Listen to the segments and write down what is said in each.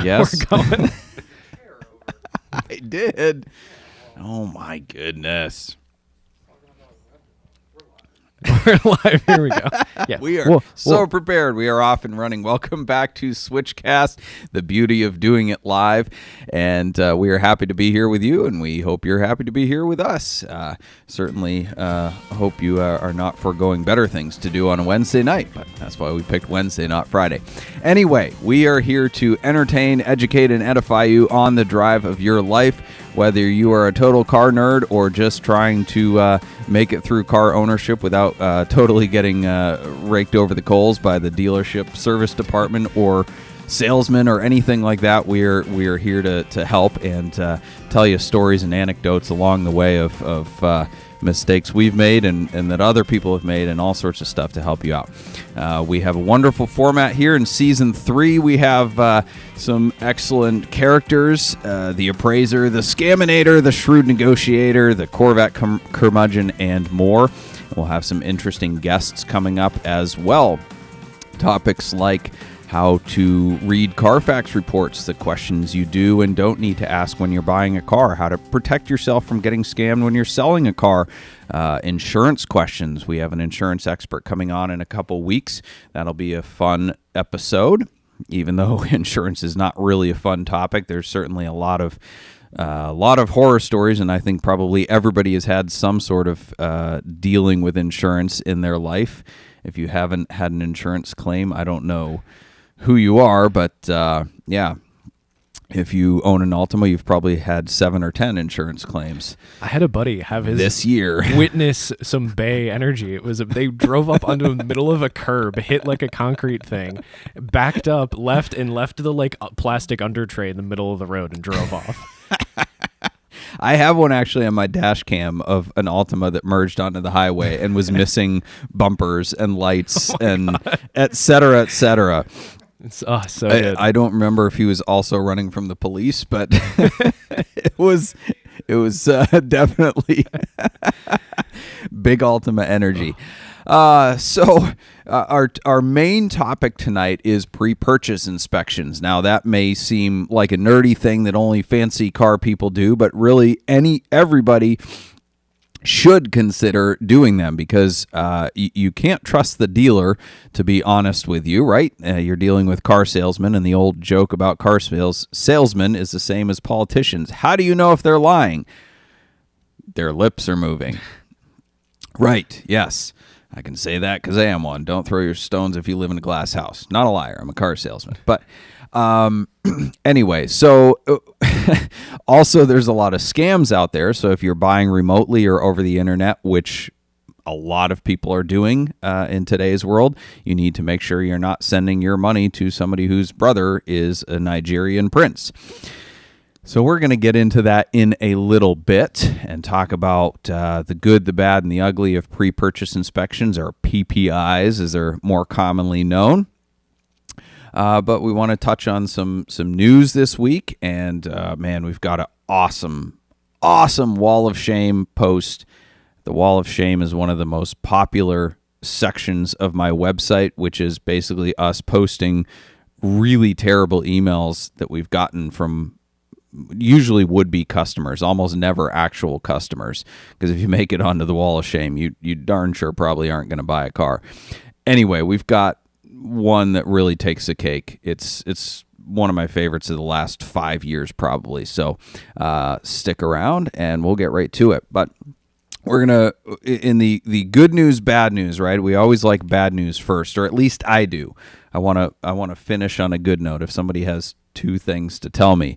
Yes. we're going. I did. Oh my goodness. We're live. Here we go. Yeah, We are so prepared. We are off and running. Welcome back to SwitchCast, the beauty of doing it live. And we are happy to be here with you, and we hope you're happy to be here with us. Certainly hope you are not foregoing better things to do on a Wednesday night, but that's why we picked Wednesday, not Friday. Anyway, we are here to entertain, educate, and edify you on the drive of your life. Whether you are a total car nerd or just trying to make it through car ownership without totally getting raked over the coals by the dealership service department or salesman or anything like that, we are here to help and tell you stories and anecdotes along the way of mistakes we've made and that other people have made and all sorts of stuff to help you out. We have a wonderful format here. In Season 3, we have some excellent characters, the Appraiser, the Scaminator, the Shrewd Negotiator, the Corvette Curmudgeon, and more. We'll have some interesting guests coming up as well. Topics like how to read Carfax reports, the questions you do and don't need to ask when you're buying a car, how to protect yourself from getting scammed when you're selling a car, insurance questions. We have an insurance expert coming on in a couple weeks. That'll be a fun episode. Even though insurance is not really a fun topic, there's certainly a lot of horror stories, and I think probably everybody has had some sort of dealing with insurance in their life. If you haven't had an insurance claim, I don't know who you are, but yeah, if you own an Altima, you've probably had 7 or 10 insurance claims. I had a buddy have his this year witness some Bay Energy. It was they drove up onto the middle of a curb, hit like a concrete thing, backed up, left the like plastic under tray in the middle of the road and drove off. I have one actually on my dash cam of an Altima that merged onto the highway and was missing bumpers and lights and et cetera, et cetera. It's so good. I don't remember if he was also running from the police, but it was definitely big Altima energy. So our main topic tonight is pre-purchase inspections. Now that may seem like a nerdy thing that only fancy car people do, but really everybody should consider doing them because you can't trust the dealer to be honest with you, right? You're dealing with car salesmen, and the old joke about car salesmen is the same as politicians. How do you know if they're lying? Their lips are moving. Right, yes. I can say that because I am one. Don't throw your stones if you live in a glass house. Not a liar. I'm a car salesman. But anyway, so also there's a lot of scams out there. So if you're buying remotely or over the internet, which a lot of people are doing in today's world, you need to make sure you're not sending your money to somebody whose brother is a Nigerian prince. So we're going to get into that in a little bit and talk about the good, the bad, and the ugly of pre-purchase inspections, or PPIs as they're more commonly known. But we want to touch on some news this week, and man, we've got an awesome Wall of Shame post. The Wall of Shame is one of the most popular sections of my website, which is basically us posting really terrible emails that we've gotten from usually would-be customers, almost never actual customers, because if you make it onto the Wall of Shame, you darn sure probably aren't going to buy a car. Anyway, we've got one that really takes the cake. It's one of my favorites of the last 5 years probably, so stick around and we'll get right to it. But we're going to, in the good news, bad news, right? We always like bad news first, or at least I do. I want to finish on a good note if somebody has 2 things to tell me.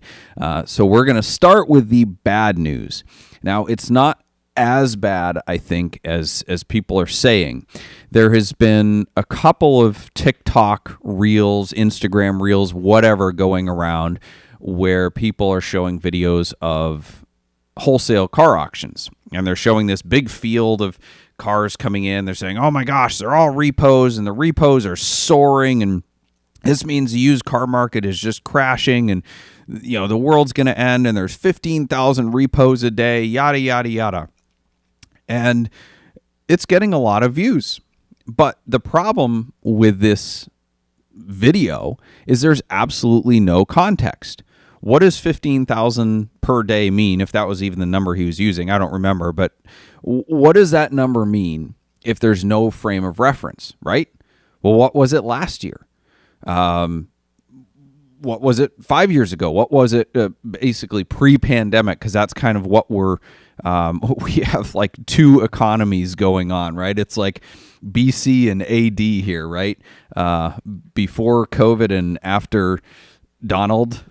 So we're going to start with the bad news. Now, it's not as bad, I think, as people are saying. There has been a couple of TikTok reels, Instagram reels, whatever going around where people are showing videos of wholesale car auctions. And they're showing this big field of cars coming in. They're saying, oh my gosh, they're all repos, and the repos are soaring, and this means the used car market is just crashing, and the world's going to end, and there's 15,000 repos a day, yada, yada, yada. And it's getting a lot of views. But the problem with this video is there's absolutely no context. What does 15,000 per day mean, if that was even the number he was using? I don't remember, but what does that number mean if there's no frame of reference, right? Well, what was it last year? What was it 5 years ago? What was it basically pre-pandemic? Because that's kind of what we have like two economies going on, right? It's like BC and AD here, right? Before COVID and after Donald.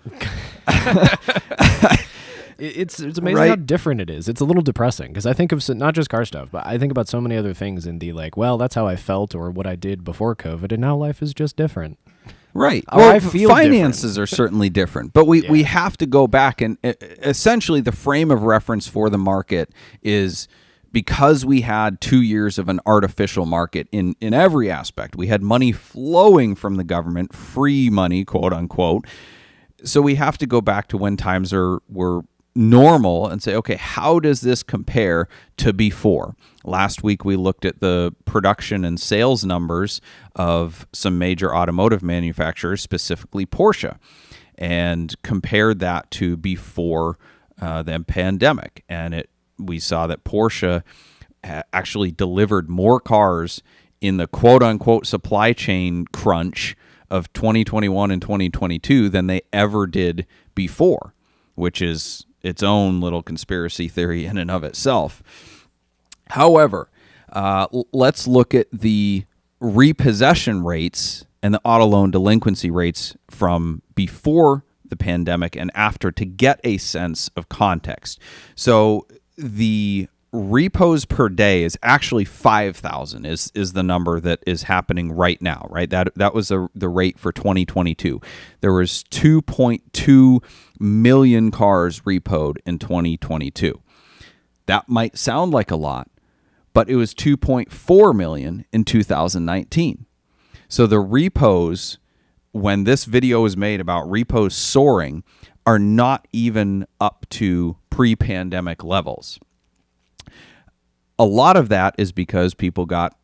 It's amazing how different it is. It's a little depressing because I think of not just car stuff, but I think about so many other things in the like, well, that's how I felt or what I did before COVID, and now life is just different. Right. Well, I feel finances are certainly different, but we have to go back and essentially the frame of reference for the market is because we had 2 years of an artificial market in every aspect. We had money flowing from the government, free money, quote unquote. So we have to go back to when times were normal and say, okay, how does this compare to before? Last week, we looked at the production and sales numbers of some major automotive manufacturers, specifically Porsche, and compared that to before the pandemic. And we saw that Porsche actually delivered more cars in the quote-unquote supply chain crunch of 2021 and 2022 than they ever did before, which is its own little conspiracy theory in and of itself. However, let's look at the repossession rates and the auto loan delinquency rates from before the pandemic and after to get a sense of context. So the repos per day is actually 5,000 is the number that is happening right now, right? That was the rate for 2022. There was 2.2 million cars repoed in 2022. That might sound like a lot, but it was 2.4 million in 2019. So the repos, when this video was made about repos soaring, are not even up to pre-pandemic levels. A lot of that is because people got,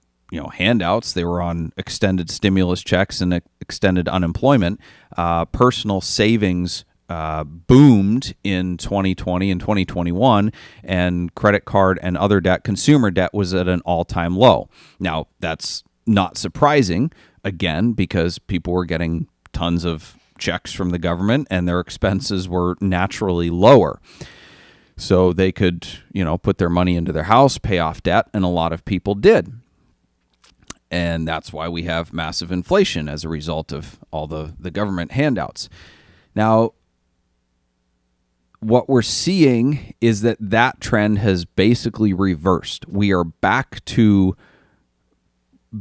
handouts. They were on extended stimulus checks and extended unemployment. Personal savings boomed in 2020 and 2021, and credit card and other debt, consumer debt, was at an all-time low. Now, that's not surprising, again, because people were getting tons of checks from the government and their expenses were naturally lower. So they could, put their money into their house, pay off debt, and a lot of people did. And that's why we have massive inflation as a result of all the government handouts. Now, what we're seeing is that trend has basically reversed. We are back to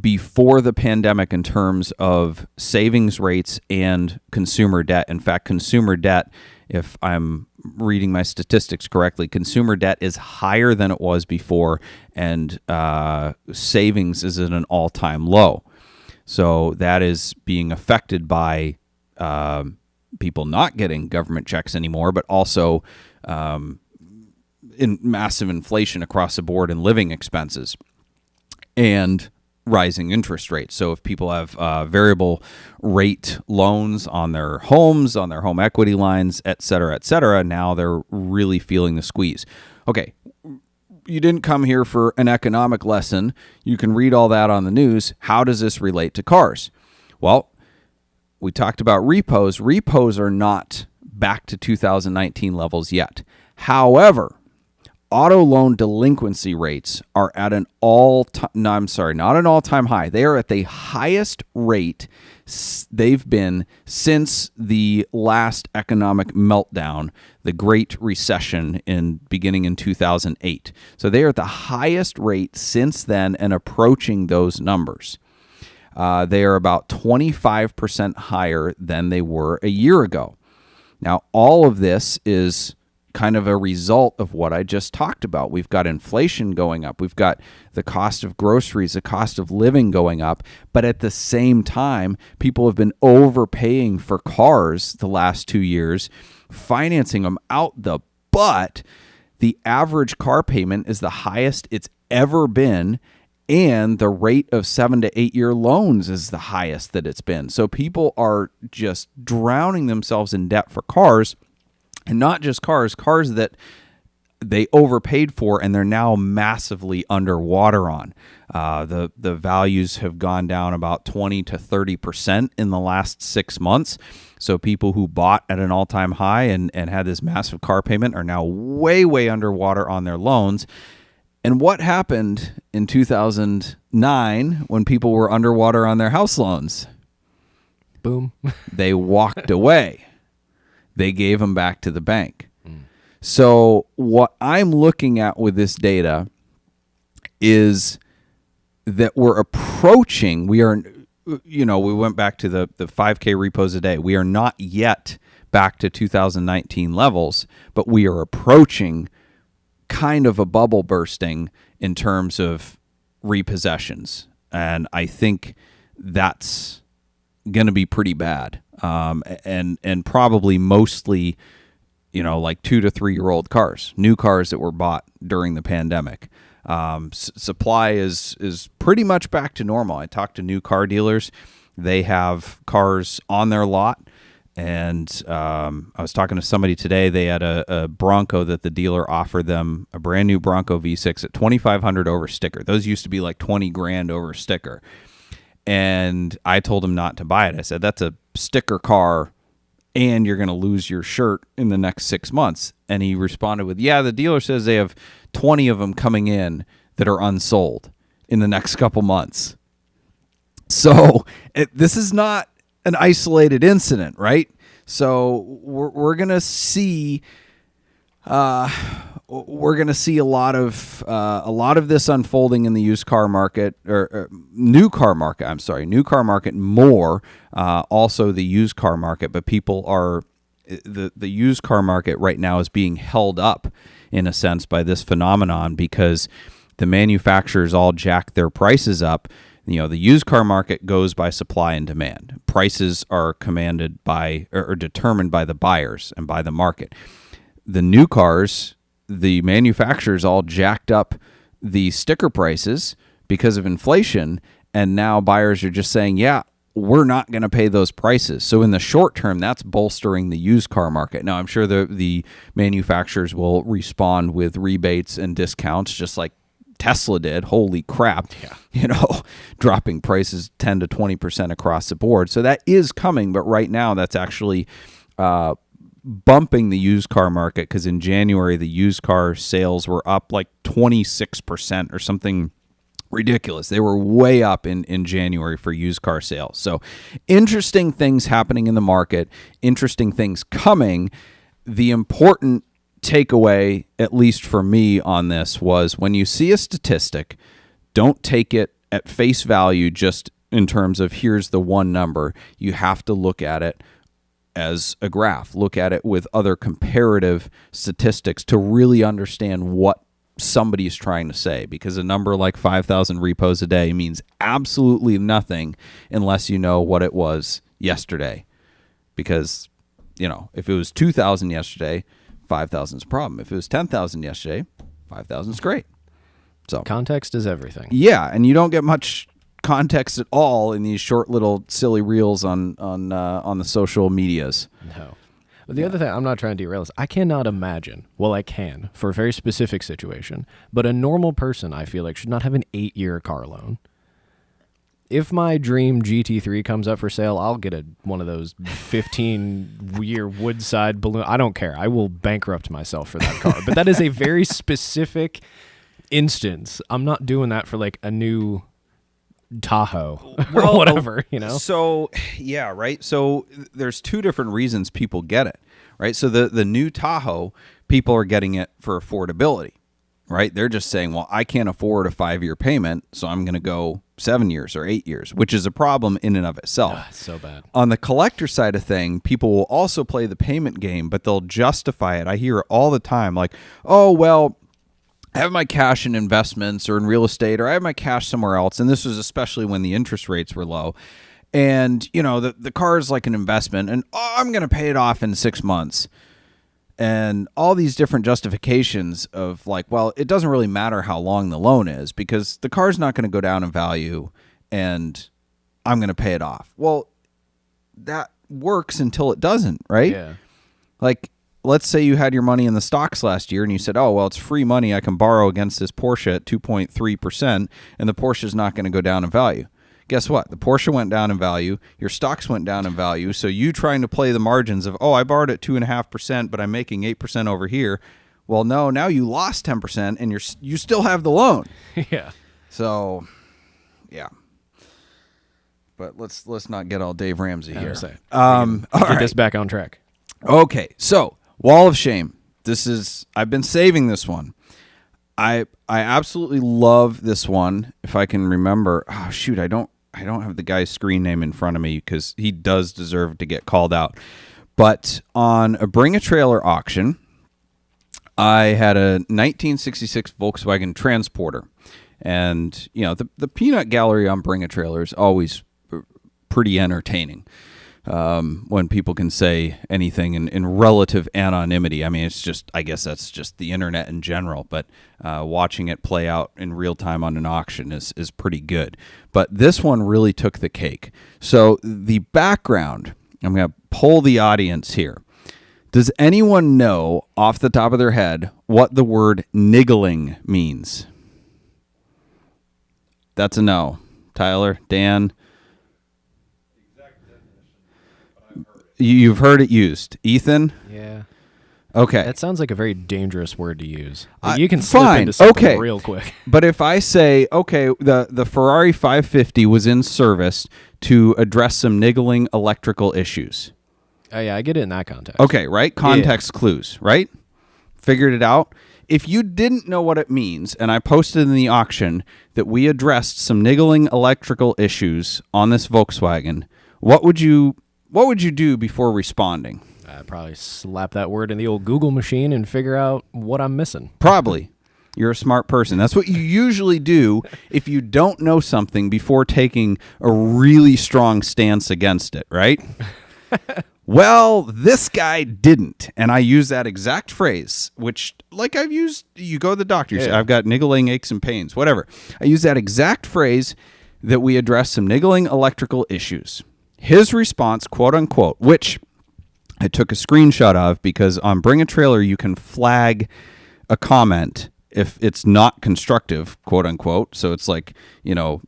before the pandemic in terms of savings rates and consumer debt. In fact, consumer debt, if I'm reading my statistics correctly, consumer debt is higher than it was before, and savings is at an all-time low. So that is being affected by people not getting government checks anymore, but also in massive inflation across the board in living expenses and rising interest rates. So if people have variable rate loans on their homes, on their home equity lines, et cetera, now they're really feeling the squeeze. Okay, you didn't come here for an economic lesson. You can read all that on the news. How does this relate to cars? Well, we talked about repos. Repos are not back to 2019 levels yet. However, auto loan delinquency rates are at an not an all-time high. They are at the highest rate they've been since the last economic meltdown, the Great Recession beginning in 2008. So they are at the highest rate since then and approaching those numbers. They are about 25% higher than they were a year ago. Now, all of this is kind of a result of what I just talked about. We've got inflation going up. We've got the cost of groceries, the cost of living going up. But at the same time, people have been overpaying for cars the last 2 years, financing them out the butt. The average car payment is the highest it's ever been, And the rate of 7 to 8 year loans is the highest that it's been. So people are just drowning themselves in debt for cars, and not just cars that they overpaid for and they're now massively underwater on. The values have gone down about 20 to 30% in the last 6 months. So people who bought at an all-time high and had this massive car payment are now way, way underwater on their loans. And what happened in 2009 when people were underwater on their house loans? Boom. They walked away. They gave them back to the bank. So what I'm looking at with this data is that we went back to the 5K repos a day. We are not yet back to 2019 levels, but we are approaching kind of a bubble bursting in terms of repossessions. And I think that's going to be pretty bad. And probably mostly, like 2 to 3 year old cars, new cars that were bought during the pandemic. Supply is pretty much back to normal. I talked to new car dealers. They have cars on their lot. And I was talking to somebody today. They had a Bronco that the dealer offered them, a brand new Bronco V6 at $2,500 over sticker. Those used to be like $20,000 over sticker. And I told him not to buy it. I said, that's a sticker car and you're going to lose your shirt in the next 6 months. And he responded with, yeah, the dealer says they have 20 of them coming in that are unsold in the next couple months. So this is not an isolated incident, right? So we're gonna see a lot of this unfolding in the used car market or new car market. I'm sorry, new car market more. Also the used car market, but people are the used car market right now is being held up in a sense by this phenomenon because the manufacturers all jack their prices up. The used car market goes by supply and demand. Prices are commanded by or determined by the buyers and by the market. The new cars, the manufacturers all jacked up the sticker prices because of inflation, and now buyers are just saying, yeah, we're not going to pay those prices. So in the short term, that's bolstering the used car market. Now, I'm sure the manufacturers will respond with rebates and discounts just like Tesla did. Holy crap. Yeah. Dropping prices 10 to 20% across the board. So that is coming, but right now that's actually bumping the used car market because in January, the used car sales were up like 26% or something ridiculous. They were way up in January for used car sales. So interesting things happening in the market, interesting things coming. The important takeaway, at least for me on this, was when you see a statistic, don't take it at face value just in terms of here's the one number. You have to look at it as a graph. Look at it with other comparative statistics to really understand what somebody's trying to say, because a number like 5,000 repos a day means absolutely nothing unless you know what it was yesterday. Because, if it was 2,000 yesterday, 5,000 is a problem. If it was 10,000 yesterday, 5,000 is great. So context is everything. Yeah, and you don't get much context at all in these short little silly reels on the social medias. No. But the other thing, I'm not trying to derail this. I cannot imagine. Well, I can for a very specific situation, but a normal person, I feel like, should not have an 8-year car loan. If my dream GT3 comes up for sale, I'll get one of those 15-year Woodside balloon. I don't care. I will bankrupt myself for that car. But that is a very specific instance. I'm not doing that for like a new Tahoe or whatever, So, yeah, right? So there's two different reasons people get it, right? So the new Tahoe, people are getting it for affordability, right? They're just saying, well, I can't afford a 5-year payment, so I'm going to go 7 years or 8 years, which is a problem in and of itself. So bad. On the collector side of thing, people will also play the payment game, but they'll justify it. I hear it all the time, like, oh, well, I have my cash in investments or in real estate, or I have my cash somewhere else. And this was especially when the interest rates were low. And, the car is like an investment, and I'm going to pay it off in 6 months. and all these different justifications of like, well, it doesn't really matter how long the loan is because the car's not going to go down in value and I'm going to pay it off. Well, that works until it doesn't, right? Yeah. Like, let's say you had your money in the stocks last year and you said, oh, well, it's free money I can borrow against this Porsche at 2.3%, and the Porsche's not going to go down in value. Guess what? The Porsche went down in value. Your stocks went down in value. So you trying to play the margins of, oh, I borrowed at 2.5%, but I'm making 8% over here. Well, no, now you lost 10% and you still have the loan. Yeah. So, yeah. But let's not get all Dave Ramsey here. Get this back on track. Okay, so Wall of Shame. I've been saving this one. I absolutely love this one. If I can remember, oh shoot, I don't have the guy's screen name in front of me because he does deserve to get called out. But on a Bring a Trailer auction, I had a 1966 Volkswagen Transporter, and you know the peanut gallery on Bring a Trailer is always pretty entertaining. When people can say anything in relative anonymity. I mean, I guess that's just the internet in general, but watching it play out in real time on an auction is pretty good. But this one really took the cake. So the background, I'm going to poll the audience here. Does anyone know off the top of their head what the word niggling means? That's a no. Tyler, Dan? You've heard it used. Ethan? Yeah. Okay. That sounds like a very dangerous word to use. Like you can slip fine. into something Okay. real quick. But if I say, okay, the Ferrari 550 was in service to address some niggling electrical issues. Oh, yeah, I get it in that context. Okay, right? Context clues, right? Figured it out. If you didn't know what it means, and I posted in the auction that we addressed some niggling electrical issues on this Volkswagen, what would you do before responding? I'd probably slap that word in the old Google machine and figure out what I'm missing. Probably. You're a smart person. That's what you usually do if you don't know something before taking a really strong stance against it, right? Well, this guy didn't. And I use that exact phrase, which, like I've used, you go to the doctor, you say, I've got niggling aches and pains, whatever. I use that exact phrase that we address some niggling electrical issues. His response, quote unquote, which I took a screenshot of because on Bring a Trailer, you can flag a comment if it's not constructive, quote unquote. So it's like, you know,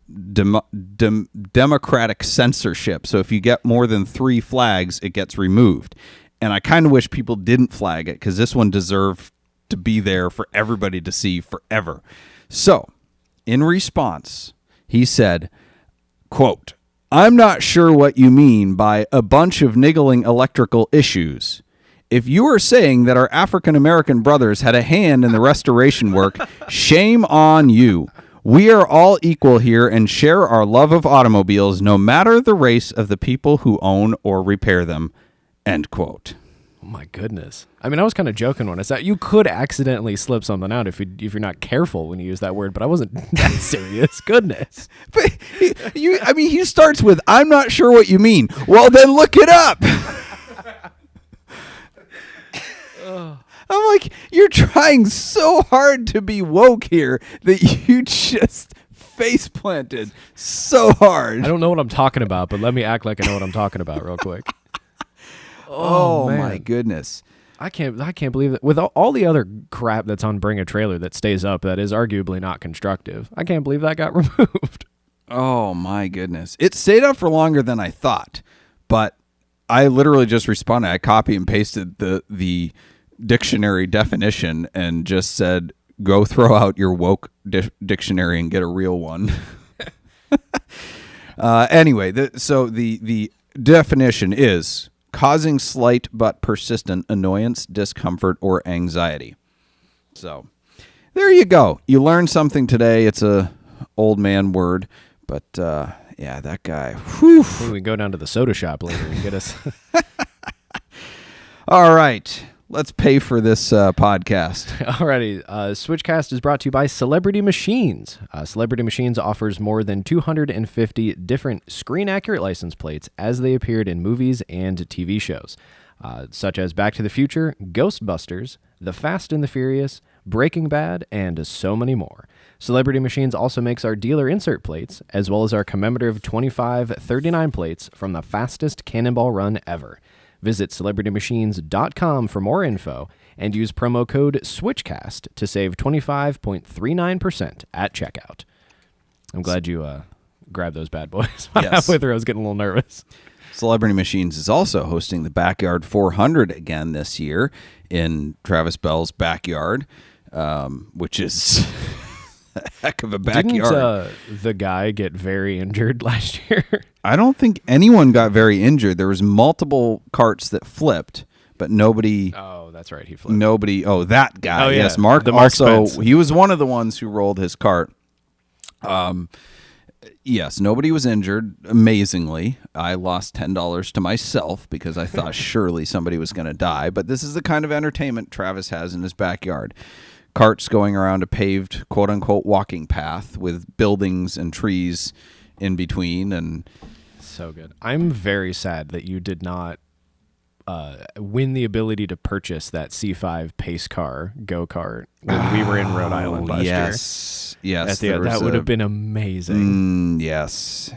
democratic censorship. So if you get more than 3 flags, it gets removed. And I kind of wish people didn't flag it because this one deserved to be there for everybody to see forever. So in response, he said, quote, I'm not sure what you mean by a bunch of niggling electrical issues. If you are saying that our African-American brothers had a hand in the restoration work, shame on you. We are all equal here and share our love of automobiles, no matter the race of the people who own or repair them. End quote. Oh my goodness. I mean, I was kind of joking when I said you could accidentally slip something out if you're not careful when you use that word, but I wasn't that serious. Goodness. But he starts with, I'm not sure what you mean. Well, then look it up. I'm like, you're trying so hard to be woke here that you just face planted so hard. I don't know what I'm talking about, but let me act like I know what I'm talking about real quick. Oh man. My goodness. I can't believe that with all the other crap that's on Bring a Trailer that stays up that is arguably not constructive. I can't believe that got removed. Oh my goodness. It stayed up for longer than I thought, but I literally just responded. I copy and pasted the dictionary definition and just said, go throw out your woke dictionary and get a real one. Anyway, the definition is causing slight but persistent annoyance, discomfort, or anxiety. So there you go. You learned something today. It's a old man word, but yeah, that guy. Whew. We can go down to the soda shop later and get us. All right. Let's pay for this podcast. Alrighty. SwitchCast is brought to you by Celebrity Machines. Celebrity Machines offers more than 250 different screen-accurate license plates as they appeared in movies and TV shows. such as Back to the Future, Ghostbusters, The Fast and the Furious, Breaking Bad, and so many more. Celebrity Machines also makes our dealer insert plates, as well as our commemorative 2539 plates from the fastest cannonball run ever. Visit celebritymachines.com for more info and use promo code SwitchCast to save 25.39% at checkout. I'm glad you grabbed those bad boys. Yes. Halfway through, I was getting a little nervous. Celebrity Machines is also hosting the Backyard 400 again this year in Travis Bell's backyard, which is a heck of a backyard. Didn't the guy get very injured last year? I don't think anyone got very injured. There was multiple carts that flipped, but nobody. Oh, that's right. He flipped. Nobody. Oh, that guy. Oh, yeah. Yes, Mark. Mark Also, Spence. he was one of the ones who rolled his cart. Yes, nobody was injured. Amazingly, I lost $10 to myself because I thought surely somebody was going to die. But this is the kind of entertainment Travis has in his backyard. Carts going around a paved, quote-unquote, walking path with buildings and trees in between. And So good. I'm very sad that you did not win the ability to purchase that C5 pace car go-kart when we were in Rhode Island last year. Yes. That would have been amazing. Yes.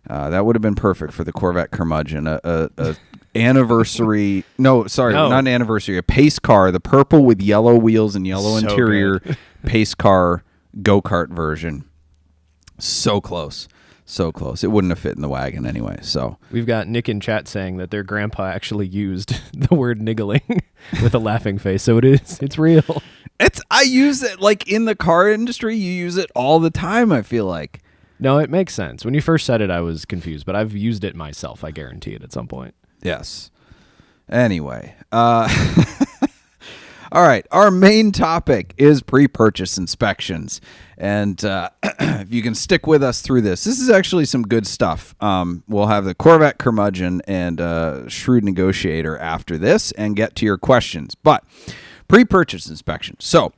That would have been perfect for the Corvette Curmudgeon. A anniversary. No, sorry, not an anniversary. A pace car, the purple with yellow wheels and yellow So interior good. pace car go-kart version. So close. It wouldn't have fit in the wagon anyway. So We've got Nick in chat saying that their grandpa actually used the word niggling with a laughing face. So it's real. I use it like in the car industry. You use it all the time, I feel like. No, it makes sense. When you first said it, I was confused, but I've used it myself. I guarantee it at some point. Yes. Anyway, all right. Our main topic is pre-purchase inspections. And if you can stick with us through this is actually some good stuff. We'll have the Corvette Curmudgeon and Shrewd Negotiator after this and get to your questions. But pre-purchase inspection. So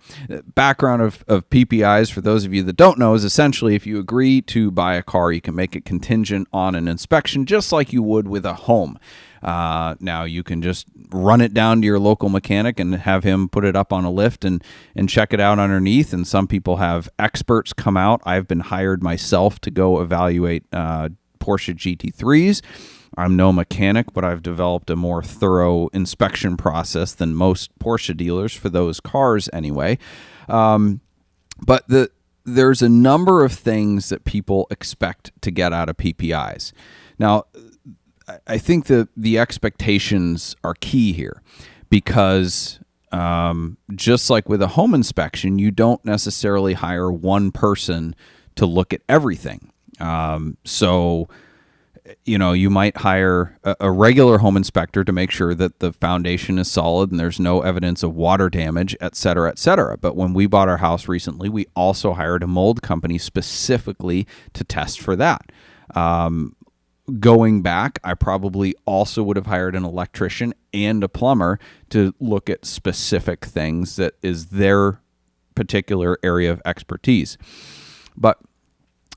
background of PPIs, for those of you that don't know, is essentially if you agree to buy a car, you can make it contingent on an inspection just like you would with a home. Now you can just run it down to your local mechanic and have him put it up on a lift and check it out underneath. And some people have experts come out. I've been hired myself to go evaluate Porsche GT3s. I'm no mechanic, but I've developed a more thorough inspection process than most Porsche dealers for those cars anyway. But there's a number of things that people expect to get out of PPIs. Now, I think the expectations are key here because just like with a home inspection, you don't necessarily hire one person to look at everything. So, you might hire a regular home inspector to make sure that the foundation is solid and there's no evidence of water damage, et cetera, et cetera. But when we bought our house recently, we also hired a mold company specifically to test for that. Going back, I probably also would have hired an electrician and a plumber to look at specific things that is their particular area of expertise. But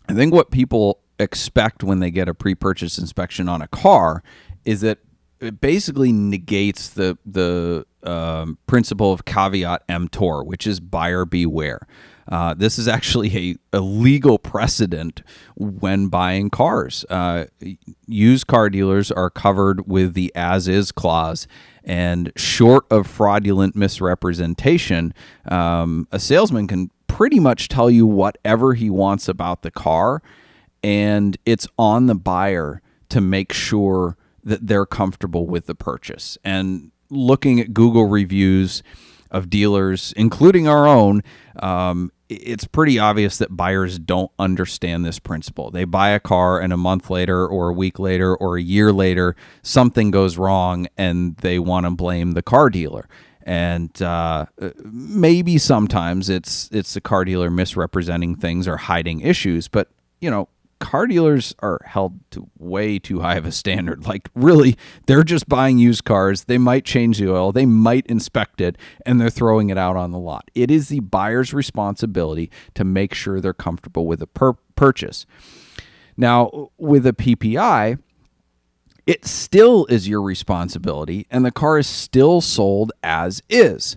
I think what people expect when they get a pre-purchase inspection on a car is that it basically negates the principle of caveat emptor, which is buyer beware. This is actually a legal precedent when buying cars. Used car dealers are covered with the as-is clause, and short of fraudulent misrepresentation, a salesman can pretty much tell you whatever he wants about the car, and it's on the buyer to make sure that they're comfortable with the purchase. And looking at Google reviews of dealers, including our own, it's pretty obvious that buyers don't understand this principle. They buy a car and a month later or a week later or a year later, something goes wrong and they want to blame the car dealer. And maybe sometimes it's the car dealer misrepresenting things or hiding issues. But, car dealers are held to way too high of a standard. Like, really, they're just buying used cars. They might change the oil. They might inspect it, and they're throwing it out on the lot. It is the buyer's responsibility to make sure they're comfortable with the purchase. Now, with a PPI, it still is your responsibility, and the car is still sold as is.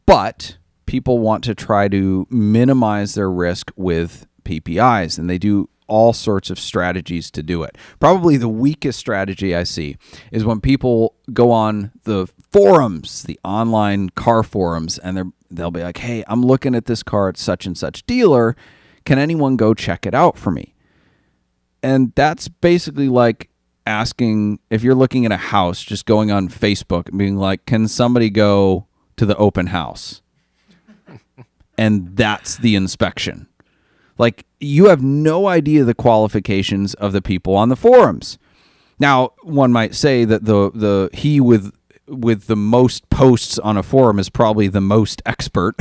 But people want to try to minimize their risk with PPIs, and they do all sorts of strategies to do it. Probably the weakest strategy I see is when people go on the forums, the online car forums, and they'll be like, hey, I'm looking at this car at such and such dealer. Can anyone go check it out for me? And that's basically like asking, if you're looking at a house, just going on Facebook and being like, can somebody go to the open house? And that's the inspection. Like, you have no idea the qualifications of the people on the forums. Now, one might say that the he with the most posts on a forum is probably the most expert,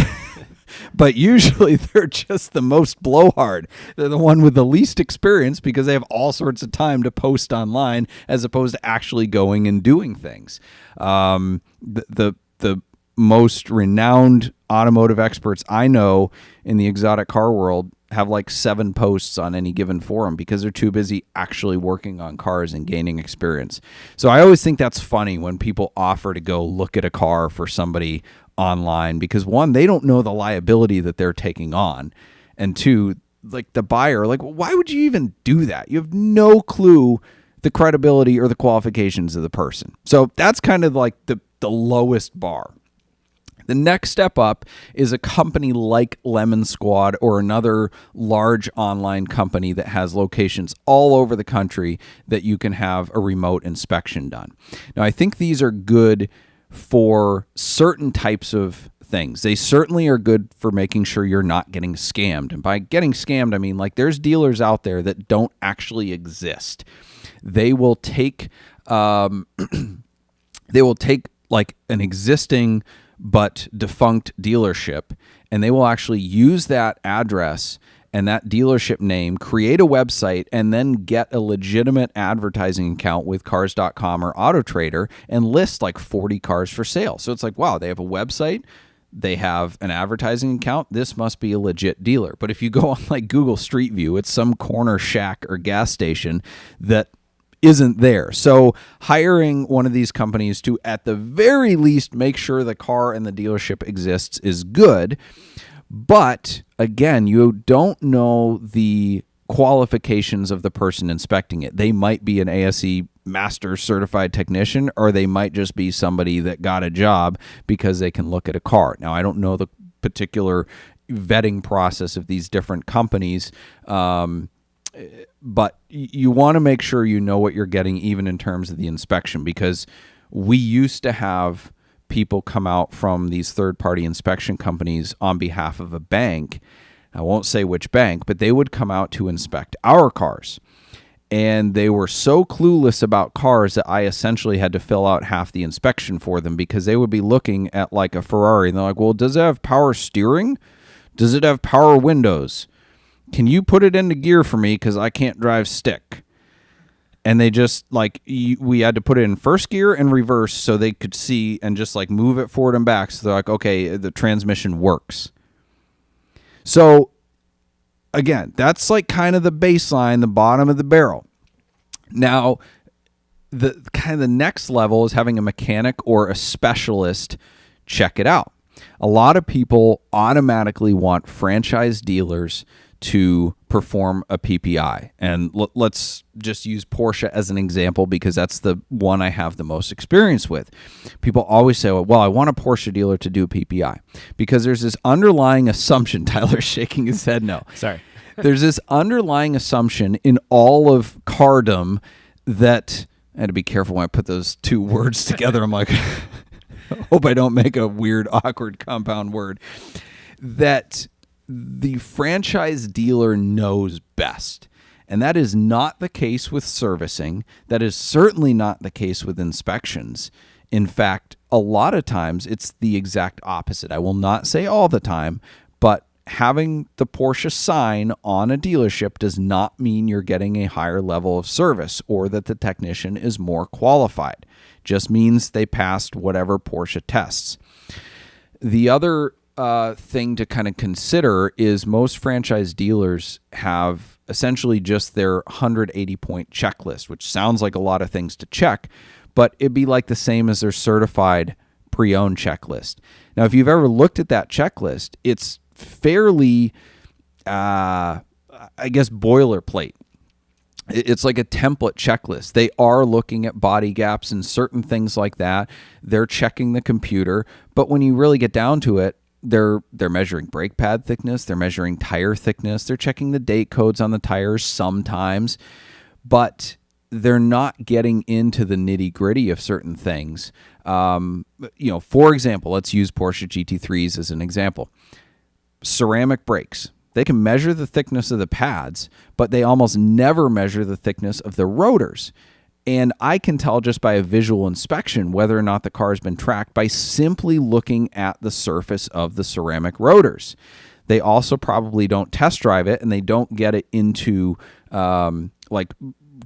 but usually they're just the most blowhard. They're the one with the least experience because they have all sorts of time to post online as opposed to actually going and doing things. The most renowned automotive experts I know in the exotic car world have like 7 posts on any given forum because they're too busy actually working on cars and gaining experience. So I always think that's funny when people offer to go look at a car for somebody online because, one, they don't know the liability that they're taking on, and two, like the buyer, like, why would you even do that? You have no clue the credibility or the qualifications of the person. So that's kind of like the lowest bar. The next step up is a company like Lemon Squad or another large online company that has locations all over the country that you can have a remote inspection done. Now, I think these are good for certain types of things. They certainly are good for making sure you're not getting scammed. And by getting scammed, I mean, like, there's dealers out there that don't actually exist. They will take like an existing but defunct dealership, and they will actually use that address and that dealership name, create a website, and then get a legitimate advertising account with Cars.com or AutoTrader and list like 40 cars for sale. So it's like, wow, they have a website, they have an advertising account, this must be a legit dealer. But if you go on like Google Street View, it's some corner shack or gas station that isn't there. So hiring one of these companies to, at the very least, make sure the car and the dealership exists is good. But again, you don't know the qualifications of the person inspecting it. They might be an ASE master certified technician, or they might just be somebody that got a job because they can look at a car. Now, I don't know the particular vetting process of these different companies, but you want to make sure you know what you're getting, even in terms of the inspection, because we used to have people come out from these third-party inspection companies on behalf of a bank. I won't say which bank, but they would come out to inspect our cars. And they were so clueless about cars that I essentially had to fill out half the inspection for them, because they would be looking at like a Ferrari and they're like, well, does it have power steering? Does it have power windows? Can you put it into gear for me because I can't drive stick? And they just, like, we had to put it in first gear and reverse so they could see and just, like, move it forward and back. So they're like, okay, the transmission works. So, again, that's, like, kind of the baseline, the bottom of the barrel. Now, the kind of the next level is having a mechanic or a specialist check it out. A lot of people automatically want franchise dealers to perform a PPI. And let's just use Porsche as an example because that's the one I have the most experience with. People always say, well, I want a Porsche dealer to do a PPI, because there's this underlying assumption. Tyler's shaking his head no. Sorry. There's this underlying assumption in all of cardom that, I had to be careful when I put those two words together. I'm like, hope I don't make a weird, awkward compound word, that the franchise dealer knows best. And that is not the case with servicing. That is certainly not the case with inspections. In fact, a lot of times it's the exact opposite. I will not say all the time, but having the Porsche sign on a dealership does not mean you're getting a higher level of service or that the technician is more qualified. Just means they passed whatever Porsche tests. The other thing to kind of consider is most franchise dealers have essentially just their 180-point checklist, which sounds like a lot of things to check, but it'd be like the same as their certified pre-owned checklist. Now, if you've ever looked at that checklist, it's fairly, I guess, boilerplate. It's like a template checklist. They are looking at body gaps and certain things like that. They're checking the computer, but when you really get down to it, they're measuring brake pad thickness, they're measuring tire thickness, they're checking the date codes on the tires sometimes, but they're not getting into the nitty-gritty of certain things. For example, let's use Porsche GT3s as an example. Ceramic brakes. They can measure the thickness of the pads, but they almost never measure the thickness of the rotors. And I can tell just by a visual inspection whether or not the car has been tracked by simply looking at the surface of the ceramic rotors. They also probably don't test drive it, and they don't get it into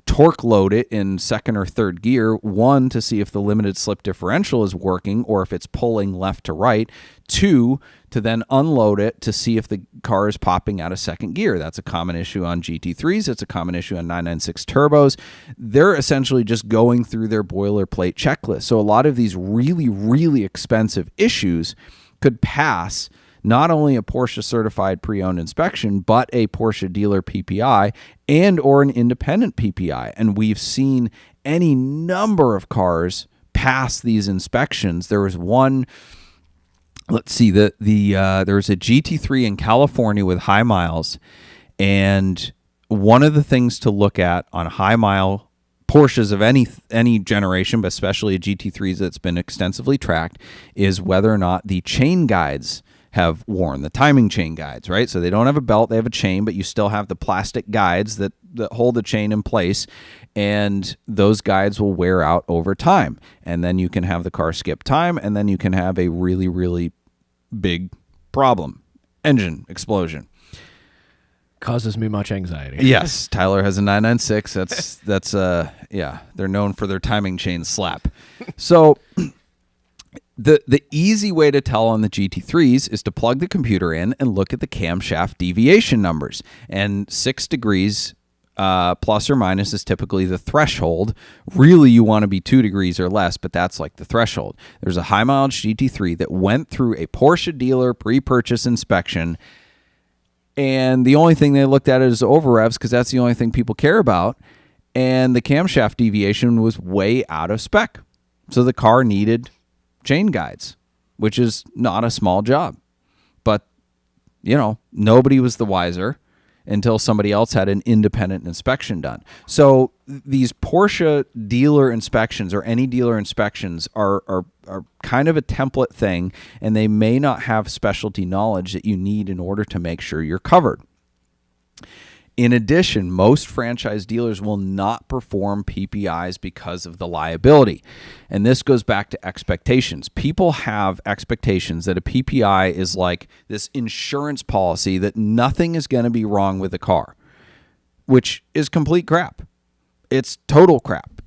torque load it in second or third gear, one, to see if the limited slip differential is working or if it's pulling left to right, two, to then unload it to see if the car is popping out of second gear. That's a common issue on GT3s. It's a common issue on 996 turbos. They're essentially just going through their boilerplate checklist. So a lot of these really, really expensive issues could pass not only a Porsche certified pre-owned inspection, but a Porsche dealer PPI and or an independent PPI. And we've seen any number of cars pass these inspections. There was one, let's see, there was a GT3 in California with high miles. And one of the things to look at on high mile Porsches of any generation, but especially a GT3s that's been extensively tracked, is whether or not the chain guides have worn, the timing chain guides, right? So they don't have a belt, they have a chain, but you still have the plastic guides that hold the chain in place, and those guides will wear out over time. And then you can have the car skip time, and then you can have a really, really big problem. Engine explosion. Causes me much anxiety. Yes, Tyler has a 996. That's they're known for their timing chain slap. So The easy way to tell on the GT3s is to plug the computer in and look at the camshaft deviation numbers. And 6 degrees plus or minus is typically the threshold. Really, you want to be 2 degrees or less, but that's like the threshold. There's a high mileage GT3 that went through a Porsche dealer pre-purchase inspection, and the only thing they looked at is over revs because that's the only thing people care about. And the camshaft deviation was way out of spec. So the car needed chain guides, which is not a small job. But, nobody was the wiser until somebody else had an independent inspection done. So these Porsche dealer inspections or any dealer inspections are kind of a template thing, and they may not have specialty knowledge that you need in order to make sure you're covered. In addition, most franchise dealers will not perform PPIs because of the liability. And this goes back to expectations. People have expectations that a PPI is like this insurance policy that nothing is going to be wrong with the car, which is complete crap. It's total crap.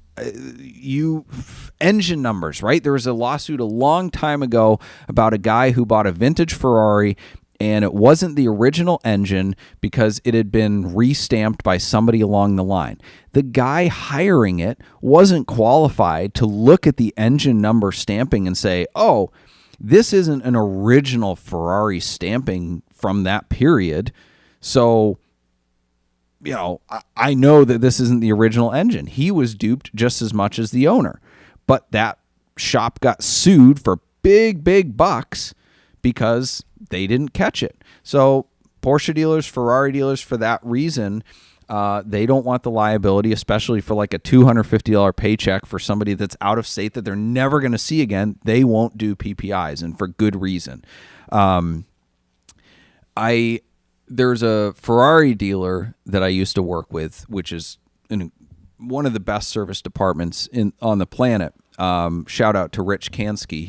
Engine numbers, right? There was a lawsuit a long time ago about a guy who bought a vintage Ferrari, and it wasn't the original engine because it had been re-stamped by somebody along the line. The guy hiring it wasn't qualified to look at the engine number stamping and say, oh, this isn't an original Ferrari stamping from that period. So, I know that this isn't the original engine. He was duped just as much as the owner. But that shop got sued for big, big bucks because they didn't catch it. So Porsche dealers, Ferrari dealers, for that reason, they don't want the liability, especially for like a $250 paycheck for somebody that's out of state that they're never going to see again. They won't do PPIs, and for good reason. There's a Ferrari dealer that I used to work with, which is one of the best service departments on the planet. Shout out to Rich Kansky.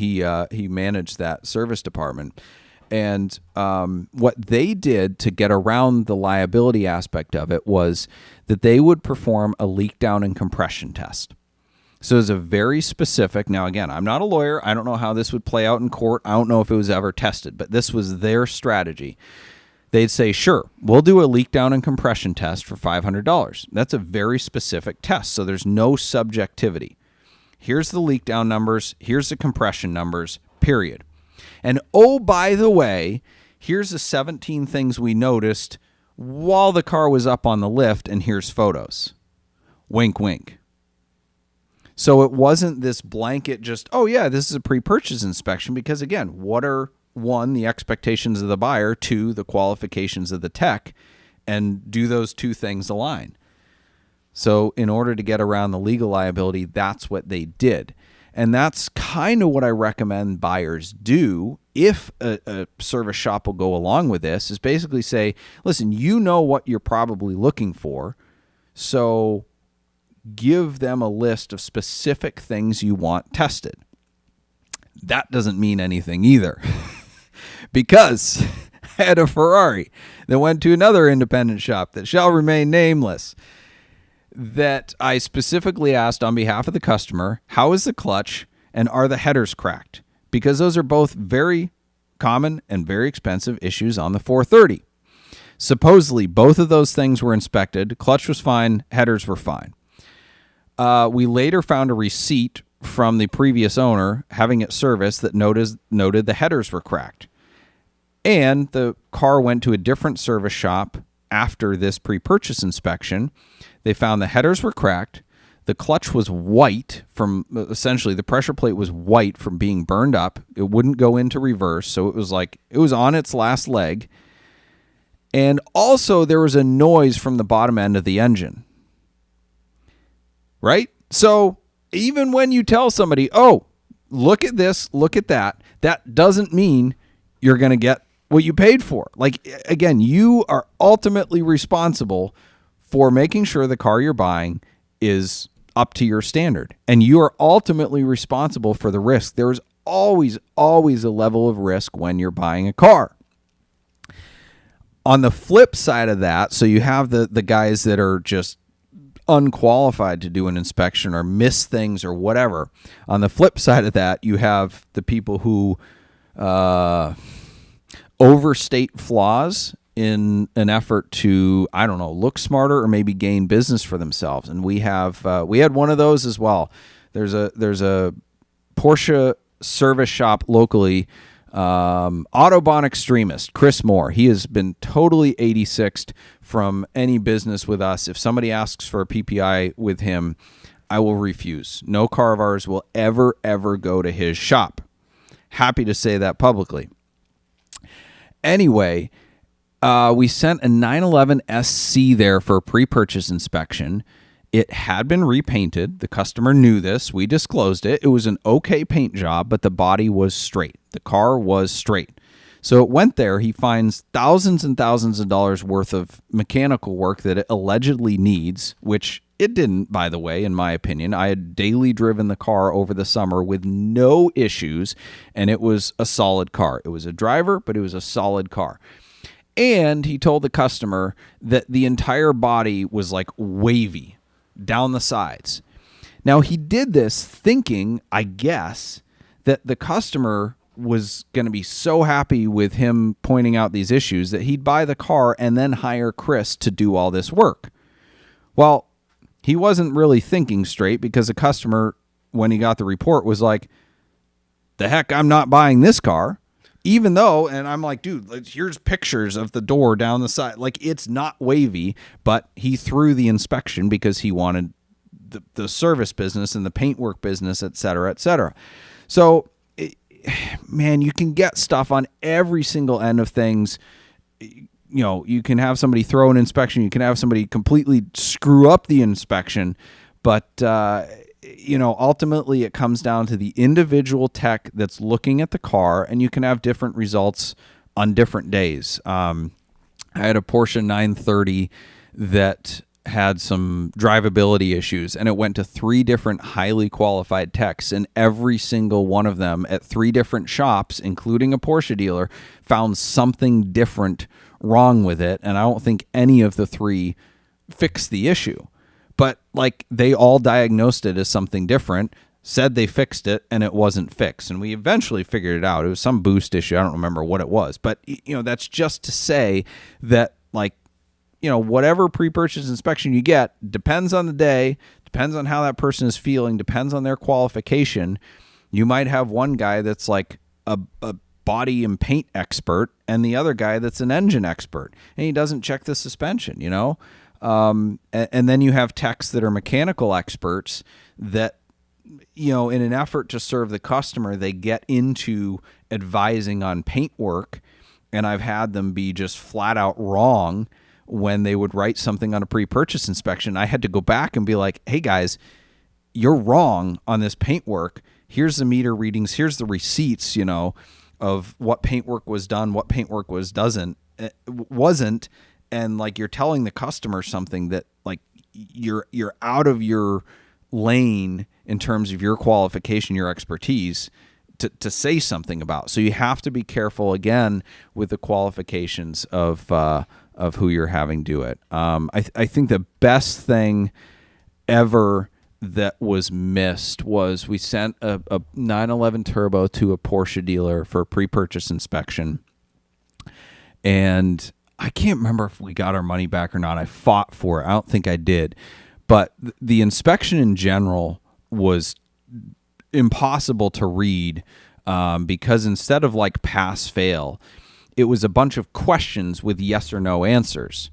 He managed that service department. And what they did to get around the liability aspect of it was that they would perform a leak down and compression test. So it's a very specific, now again, I'm not a lawyer. I don't know how this would play out in court. I don't know if it was ever tested, but this was their strategy. they'd say, sure, we'll do a leak down and compression test for $500. That's a very specific test, so there's no subjectivity. Here's the leak down numbers. Here's the compression numbers, period. And oh, by the way, here's the 17 things we noticed while the car was up on the lift, and here's photos. Wink, wink. So it wasn't this blanket just, oh, yeah, this is a pre-purchase inspection, because, again, what are, one, the expectations of the buyer, two, the qualifications of the tech, and do those two things align? So in order to get around the legal liability, that's what they did. And that's kind of what I recommend buyers do if a service shop will go along with this, is basically say, listen, you know what you're probably looking for, so give them a list of specific things you want tested. That doesn't mean anything either, because I had a Ferrari that went to another independent shop that shall remain nameless, that I specifically asked on behalf of the customer, how is the clutch and are the headers cracked? Because those are both very common and very expensive issues on the 430. Supposedly, both of those things were inspected. Clutch was fine. Headers were fine. We later found a receipt from the previous owner having it serviced that noted the headers were cracked. And the car went to a different service shop after this pre-purchase inspection. They found the headers were cracked. The clutch was white from, essentially the pressure plate was white from being burned up. It wouldn't go into reverse. So it was like, it was on its last leg. And also there was a noise from the bottom end of the engine. Right? So even when you tell somebody, oh, look at this, look at that, that doesn't mean you're going to get what you paid for. Like, again, you are ultimately responsible for making sure the car you're buying is up to your standard. And you are ultimately responsible for the risk. There is always a level of risk when you're buying a car. On the flip side of that, so you have the guys that are just unqualified to do an inspection or miss things or whatever. On the flip side of that, you have the people who overstate flaws in an effort to, I don't know, look smarter or maybe gain business for themselves. And we had one of those as well. There's a Porsche service shop locally, Autobahn extremist, Chris Moore. He has been totally 86'd from any business with us. If somebody asks for a PPI with him, I will refuse. No car of ours will ever go to his shop. Happy to say that publicly. Anyway, we sent a 911 SC there for a pre-purchase inspection. It had been repainted. The customer knew this. We disclosed it. It was an okay paint job, but the body was straight. The car was straight. So it went there. He finds thousands and thousands of dollars worth of mechanical work that it allegedly needs, which it didn't, by the way, in my opinion. I had daily driven the car over the summer with no issues, and it was a solid car. It was a driver, but it was a solid car. And he told the customer that the entire body was like wavy down the sides. Now, he did this thinking, I guess, that the customer was going to be so happy with him pointing out these issues that he'd buy the car and then hire Chris to do all this work. Well, he wasn't really thinking straight, because the customer, when he got the report, was like, the heck, I'm not buying this car. Even though, and I'm like, dude, here's pictures of the door down the side. Like, it's not wavy, but he threw the inspection because he wanted the service business and the paintwork business, et cetera, et cetera. So, man, you can get stuff on every single end of things. You know, you can have somebody throw an inspection. You can have somebody completely screw up the inspection. But, ultimately it comes down to the individual tech that's looking at the car, and you can have different results on different days. I had a Porsche 930 that had some drivability issues, and it went to 3 different highly qualified techs, and every single one of them at 3 different shops, including a Porsche dealer, found something different wrong with it. And I don't think any of the 3 fixed the issue. But like, they all diagnosed it as something different. said they fixed it and it wasn't fixed. And we eventually figured it out. It was some boost issue. I don't remember what it was. But, that's just to say that, whatever pre-purchase inspection you get depends on the day, depends on how that person is feeling, depends on their qualification. You might have one guy that's like a body and paint expert and the other guy that's an engine expert, and he doesn't check the suspension, and then you have techs that are mechanical experts that, in an effort to serve the customer, they get into advising on paint work, and I've had them be just flat out wrong when they would write something on a pre-purchase inspection. I had to go back and be like, hey guys, you're wrong on this paint work. Here's the meter readings. Here's the receipts, of what paint work was done, what paint work wasn't. And you're telling the customer something that you're out of your lane in terms of your qualification, your expertise to say something about. So you have to be careful again with the qualifications of who you're having do it. I think the best thing ever that was missed was we sent a 911 Turbo to a Porsche dealer for a pre-purchase inspection, and I can't remember if we got our money back or not. I fought for it. I don't think I did, but the inspection in general was impossible to read because instead of pass fail, it was a bunch of questions with yes or no answers.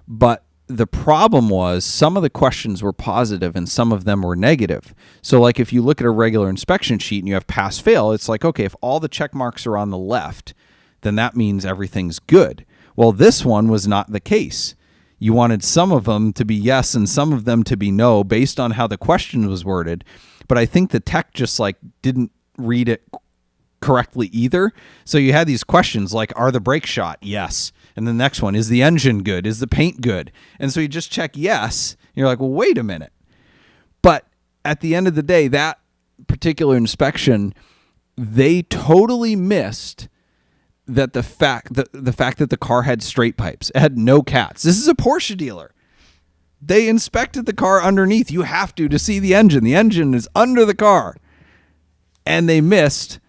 But the problem was some of the questions were positive and some of them were negative. So if you look at a regular inspection sheet and you have pass fail, it's okay, if all the check marks are on the left, then that means everything's good. Well, this one was not the case. You wanted some of them to be yes and some of them to be no based on how the question was worded. But I think the tech just didn't read it correctly either. So you had these questions are the brakes shot? Yes. And the next one, is the engine good? Is the paint good? And so you just check yes. You're like, well, wait a minute. But at the end of the day, that particular inspection, they totally missed that the fact that the car had straight pipes. It had no cats. This is a Porsche dealer. They inspected the car underneath. You have to see the engine. The engine is under the car. And they missed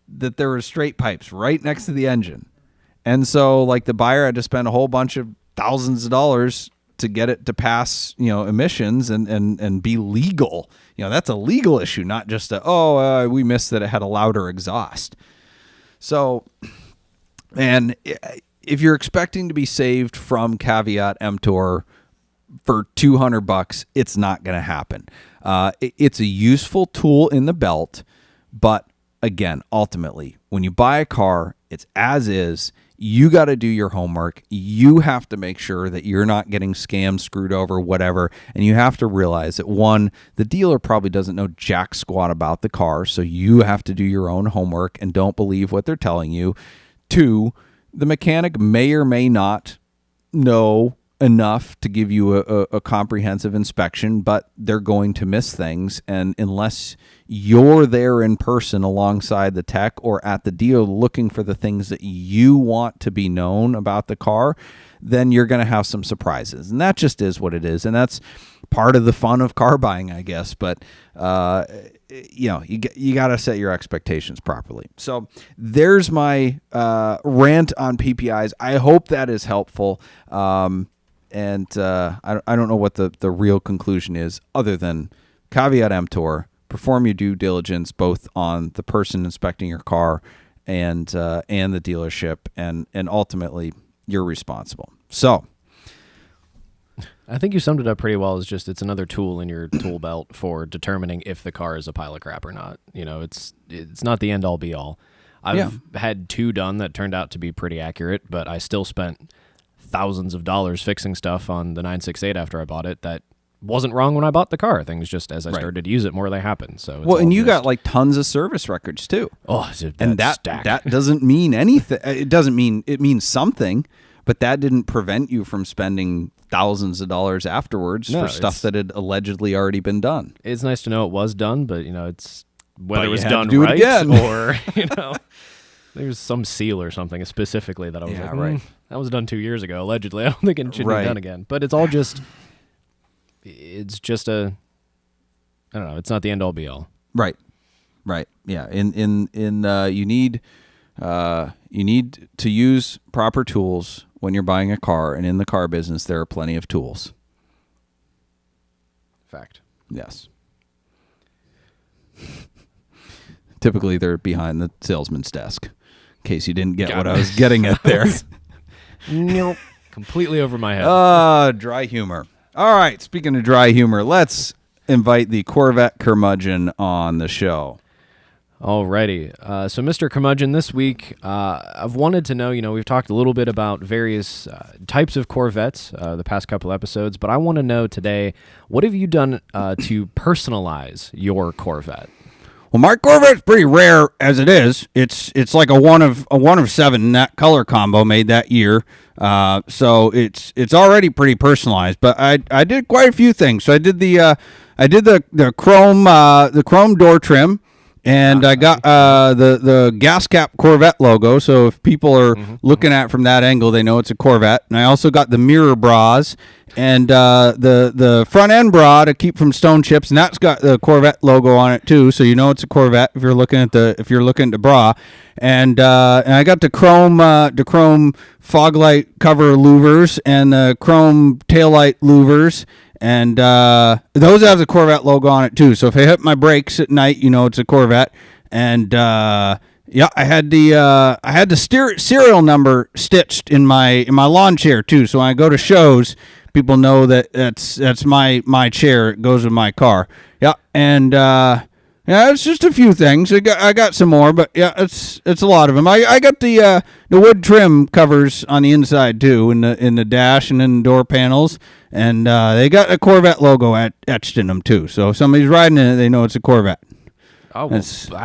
that there were straight pipes right next to the engine. And so the buyer had to spend a whole bunch of thousands of dollars to get it to pass, emissions and be legal. That's a legal issue, not just we missed that it had a louder exhaust. So, and if you're expecting to be saved from Caveat Emptor for $200, it's not going to happen. It's a useful tool in the belt, but again, ultimately, when you buy a car, it's as is. You got to do your homework. You have to make sure that you're not getting scammed, screwed over, whatever. And you have to realize that, one, the dealer probably doesn't know jack squat about the car, so you have to do your own homework and don't believe what they're telling you. Two, the mechanic may or may not know enough to give you a comprehensive inspection, but they're going to miss things. And unless you're there in person alongside the tech or at the dealer looking for the things that you want to be known about the car, then you're going to have some surprises. And that just is what it is. And that's part of the fun of car buying, I guess. But, you got to set your expectations properly. So there's my rant on PPIs. I hope that is helpful. And I don't know what the real conclusion is other than Caveat Emptor. Perform your due diligence both on the person inspecting your car and the dealership, and ultimately you're responsible. So I think you summed it up pretty well. It's another tool in your tool belt for determining if the car is a pile of crap or not. It's not the end all be all. I've had two done that turned out to be pretty accurate, but I still spent thousands of dollars fixing stuff on the 968 after I bought it that wasn't wrong when I bought the car. Things just, as I started to use it more, they happened. So and you got tons of service records too. Oh, and that doesn't mean anything. It means something, but that didn't prevent you from spending thousands of dollars afterwards for stuff that had allegedly already been done. It's nice to know it was done, but it's whether it was done do right it again. Or there's some seal or something specifically that I was that was done 2 years ago, allegedly. I don't think it should be done again. But it's all just, I don't know, it's not the end all be all. Right. Right. Yeah. You need to use proper tools when you're buying a car, and in the car business, there are plenty of tools. Fact. Yes. Typically, they're behind the salesman's desk. In case you didn't get what I was getting at there. Nope. Completely over my head. Dry humor. All right. Speaking of dry humor, let's invite the Corvette Curmudgeon on the show. Alrighty. So, Mr. Curmudgeon, this week, I've wanted to know, we've talked a little bit about various types of Corvettes the past couple episodes, but I want to know today, what have you done to personalize your Corvette? Well, my Corvette's pretty rare as it is. It's like a one of seven. That color combo made that year. So it's already pretty personalized. But I did quite a few things. So I did the chrome door trim. And I got the gas cap Corvette logo, so if people are looking at it from that angle, they know it's a Corvette. And I also got the mirror bras and the front end bra to keep from stone chips, and that's got the Corvette logo on it too, so you know it's a Corvette if you're looking at the bra. And I got the chrome fog light cover louvers and the chrome taillight louvers. And those have the Corvette logo on it too. So if I hit my brakes at night, you know it's a Corvette. And I had the serial number stitched in my lawn chair too. So when I go to shows, people know that that's my chair. It goes with my car. Yeah, and it's just a few things. I got some more, but yeah, it's a lot of them. I got the wood trim covers on the inside too, in the dash and in the door panels. And they got a Corvette logo etched in them too. So if somebody's riding in it, they know it's a Corvette. Oh, well,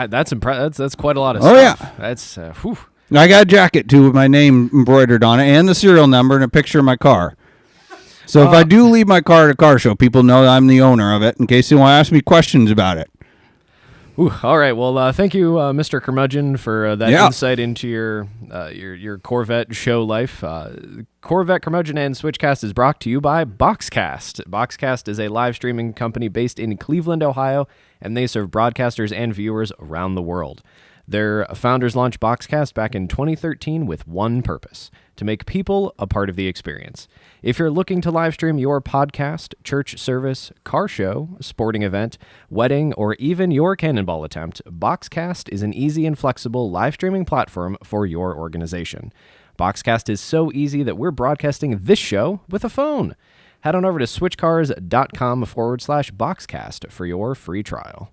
that's impressive. That's quite a lot of stuff. Oh yeah, that's whew. I got a jacket too with my name embroidered on it and the serial number and a picture of my car. So if I do leave my car at a car show, people know I'm the owner of it in case they want to ask me questions about it. Ooh, all right. Well, thank you, Mr. Curmudgeon, for that insight into your Corvette show life. Corvette Curmudgeon and SwitchCast is brought to you by Boxcast. Boxcast is a live streaming company based in Cleveland, Ohio, and they serve broadcasters and viewers around the world. Their founders launched Boxcast back in 2013 with one purpose: to make people a part of the experience. If you're looking to live stream your podcast, church service, car show, sporting event, wedding, or even your cannonball attempt, Boxcast is an easy and flexible live streaming platform for your organization. Boxcast is so easy that we're broadcasting this show with a phone. Head on over to switchcars.com/Boxcast for your free trial.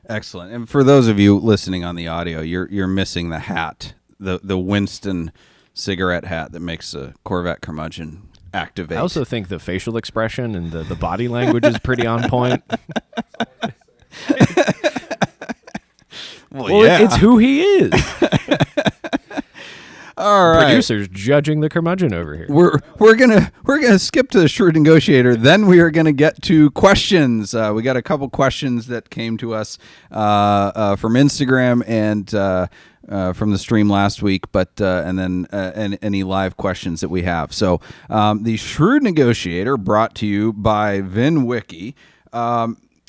Excellent. And for those of you listening on the audio, you're missing the hat, the Winston cigarette hat that makes a Corvette Curmudgeon activate. I also think the facial expression and the body language is pretty on point. Well, yeah. It's who he is. All right. Producers judging the curmudgeon over here. We're gonna skip to the Shrewd Negotiator. Then we are gonna get to questions. We got a couple questions that came to us from Instagram and from the stream last week, but and then any live questions that we have. So the Shrewd Negotiator, brought to you by VinWiki.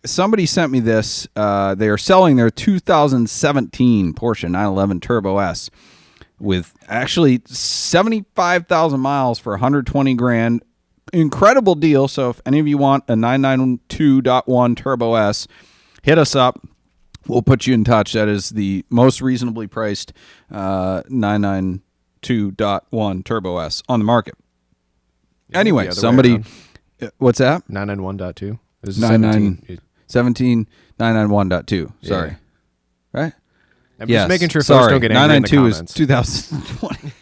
Somebody sent me this. They are selling their 2017 Porsche 911 Turbo S with actually 75,000 miles for 120 grand. Incredible deal. So if any of you want a 992.1 Turbo S, hit us up. We'll put you in touch. That is the most reasonably priced 992.1 Turbo S on the market. Anyway, somebody... What's that? 991.2. This is 17, 991.2. Sorry. Yeah. Right? I'm just making sure folks don't get angry in the comments. 992 is 2020.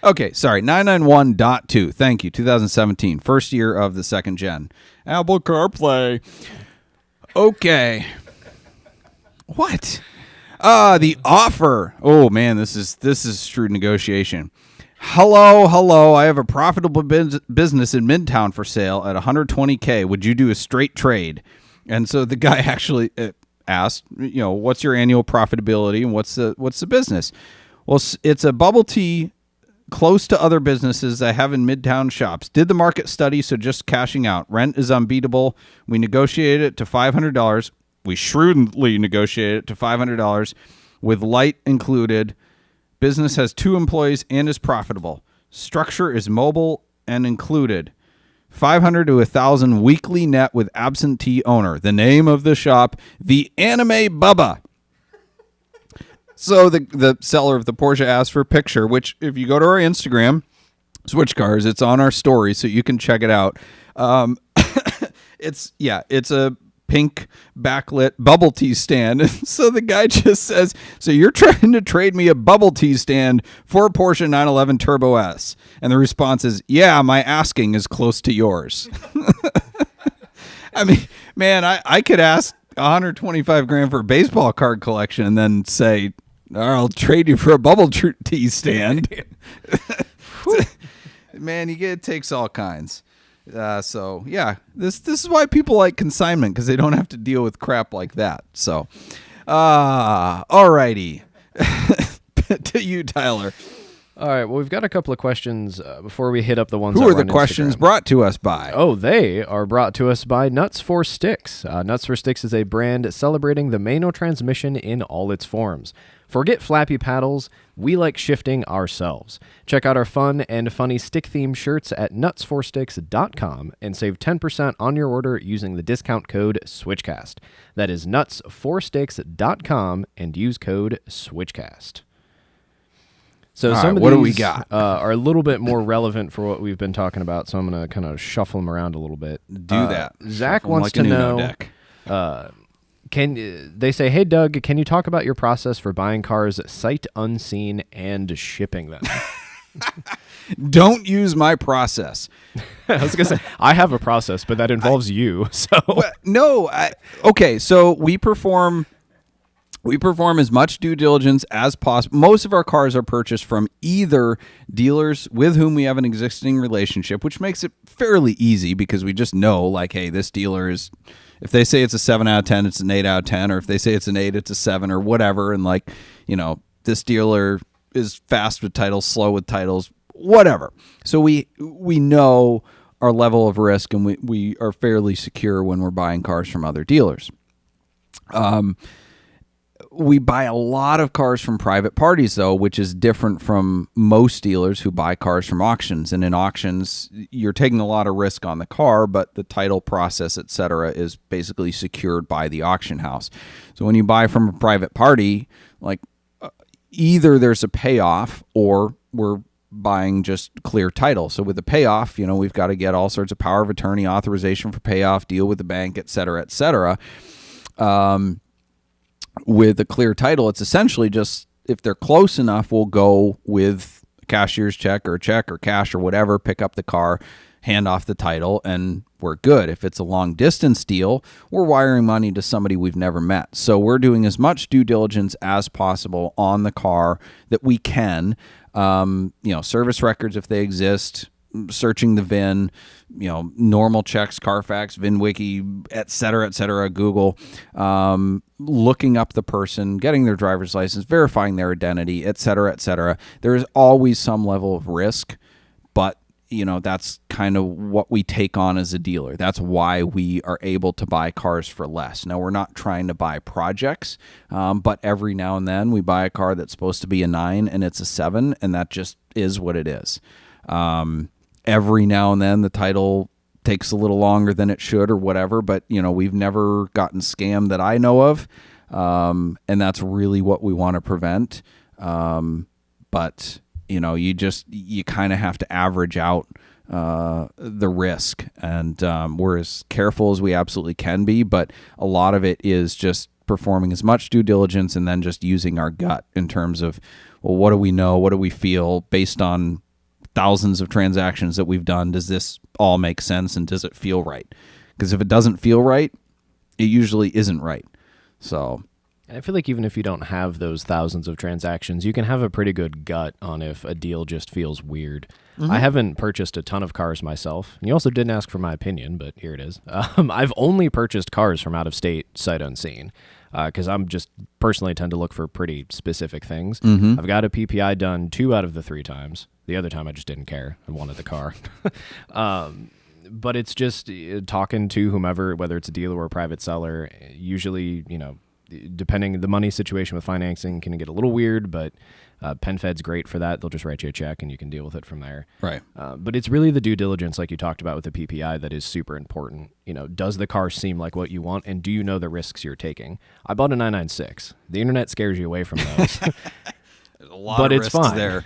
Okay, sorry. 991.2. Thank you. 2017. First year of the second gen. Apple CarPlay. Okay. What? The offer. Oh, man, this is Shrewd Negotiation. Hello. I have a profitable business in Midtown for sale at $120K. Would you do a straight trade? And so the guy actually asked, what's your annual profitability and what's the business? Well, it's a bubble tea close to other businesses I have in Midtown shops. Did the market study, so just cashing out. Rent is unbeatable. We negotiated it to $500. We shrewdly negotiated it to $500 with light included. Business has 2 employees and is profitable. Structure is mobile and included. 500 to 1,000 weekly net with absentee owner. The name of the shop, the Anime Bubba. So the seller of the Porsche asked for a picture, which if you go to our Instagram, Switch Cars, it's on our story, so you can check it out. It's a pink backlit bubble tea stand. So the guy just says, so you're trying to trade me a bubble tea stand for a Porsche 911 Turbo S. And the response is, yeah, my asking is close to yours. I mean, man, I could ask $125,000 for a baseball card collection and then say, I'll trade you for a bubble tea stand. Man, it takes all kinds. So yeah, this is why people like consignment, because they don't have to deal with crap like that. So, alrighty, to you, Tyler. All right. Well, we've got a couple of questions before we hit up the ones. Who are the questions brought to us by? Oh, they are brought to us by Nuts for Sticks. Nuts for Sticks is a brand celebrating the manual transmission in all its forms. Forget flappy paddles, we like shifting ourselves. Check out our fun and funny stick-themed shirts at nutsforsticks.com and save 10% on your order using the discount code SwitchCast. That is nutsforsticks.com and use code SwitchCast. So some of what these do we got? Are a little bit more relevant for what we've been talking about, so I'm going to kind of shuffle them around a little bit. Do that. Zach wants to know... deck. They say, hey, Doug, can you talk about your process for buying cars sight unseen and shipping them? Don't use my process. I was going to say, I have a process, but that involves you. So no. Okay, so we perform as much due diligence as possible. Most of our cars are purchased from either dealers with whom we have an existing relationship, which makes it fairly easy because we just know, like, hey, this dealer is... If they say it's a 7 out of 10, it's an 8 out of 10. Or if they say it's an 8, it's a 7 or whatever. And like, this dealer is fast with titles, slow with titles, whatever. So we know our level of risk and we are fairly secure when we're buying cars from other dealers. We buy a lot of cars from private parties, though, which is different from most dealers who buy cars from auctions. And in auctions, you're taking a lot of risk on the car, but the title process, et cetera, is basically secured by the auction house. So when you buy from a private party, like either there's a payoff or we're buying just clear title. So with the payoff, we've got to get all sorts of power of attorney, authorization for payoff, deal with the bank, et cetera, et cetera. With a clear title, it's essentially just, if they're close enough, we'll go with a cashier's check or cash or whatever, pick up the car, hand off the title, and we're good. If it's a long distance deal, we're wiring money to somebody we've never met. So we're doing as much due diligence as possible on the car that we can. Service records, if they exist, searching the VIN, normal checks, Carfax, VINWiki, et cetera, Google, looking up the person, getting their driver's license, verifying their identity, et cetera. There is always some level of risk, but that's kind of what we take on as a dealer. That's why we are able to buy cars for less. Now, we're not trying to buy projects, but every now and then we buy a car that's supposed to be a 9 and it's a 7, and that just is what it is. Every now and then the title takes a little longer than it should or whatever, but we've never gotten scammed that I know of. And that's really what we want to prevent. But you kind of have to average out the risk, and we're as careful as we absolutely can be, but a lot of it is just performing as much due diligence and then just using our gut in terms of, well, what do we know? What do we feel based on thousands of transactions that we've done? Does this all make sense, and does it feel right? Because if it doesn't feel right, it usually isn't right. So I feel like even if you don't have those thousands of transactions, you can have a pretty good gut on if a deal just feels weird. Mm-hmm. I haven't purchased a ton of cars myself, and you also didn't ask for my opinion, but here it is. I've only purchased cars from out of state, sight unseen, because I'm just personally tend to look for pretty specific things. Mm-hmm. I've got a PPI done 2 out of the 3 times. The other time I just didn't care. I wanted the car. But it's just talking to whomever, whether it's a dealer or a private seller. Usually, depending the money situation with financing can get a little weird, but PenFed's great for that. They'll just write you a check and you can deal with it from there. Right. But it's really the due diligence, like you talked about with the PPI, that is super important. Does the car seem like what you want, and do you know the risks you're taking? I bought a 996. The internet scares you away from those. There's a lot but of it's risks fine. there.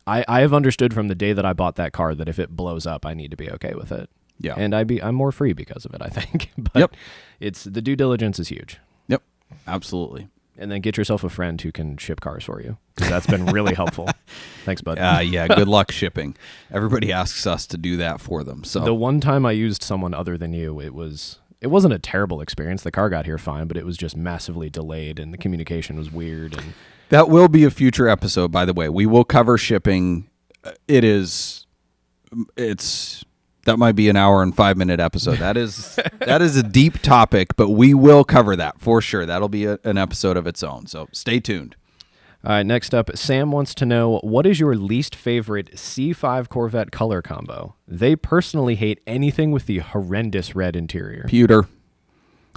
I have understood from the day that I bought that car that if it blows up, I need to be okay with it. Yeah. And I'm more free because of it, I think. But Yep. It's the due diligence is huge. Yep. Absolutely. And then get yourself a friend who can ship cars for you, because that's been really helpful. Thanks, bud. Yeah. Good luck shipping. Everybody asks us to do that for them. So The one time I used someone other than you, it wasn't a terrible experience. The car got here fine, but it was just massively delayed, and the communication was weird. And that will be a future episode, by the way. We will cover shipping. That might be an hour and 5-minute episode. That is a deep topic, but we will cover that for sure. That'll be an episode of its own. So stay tuned. All right, next up, Sam wants to know, what is your least favorite C5 Corvette color combo? They personally hate anything with the horrendous red interior. Pewter.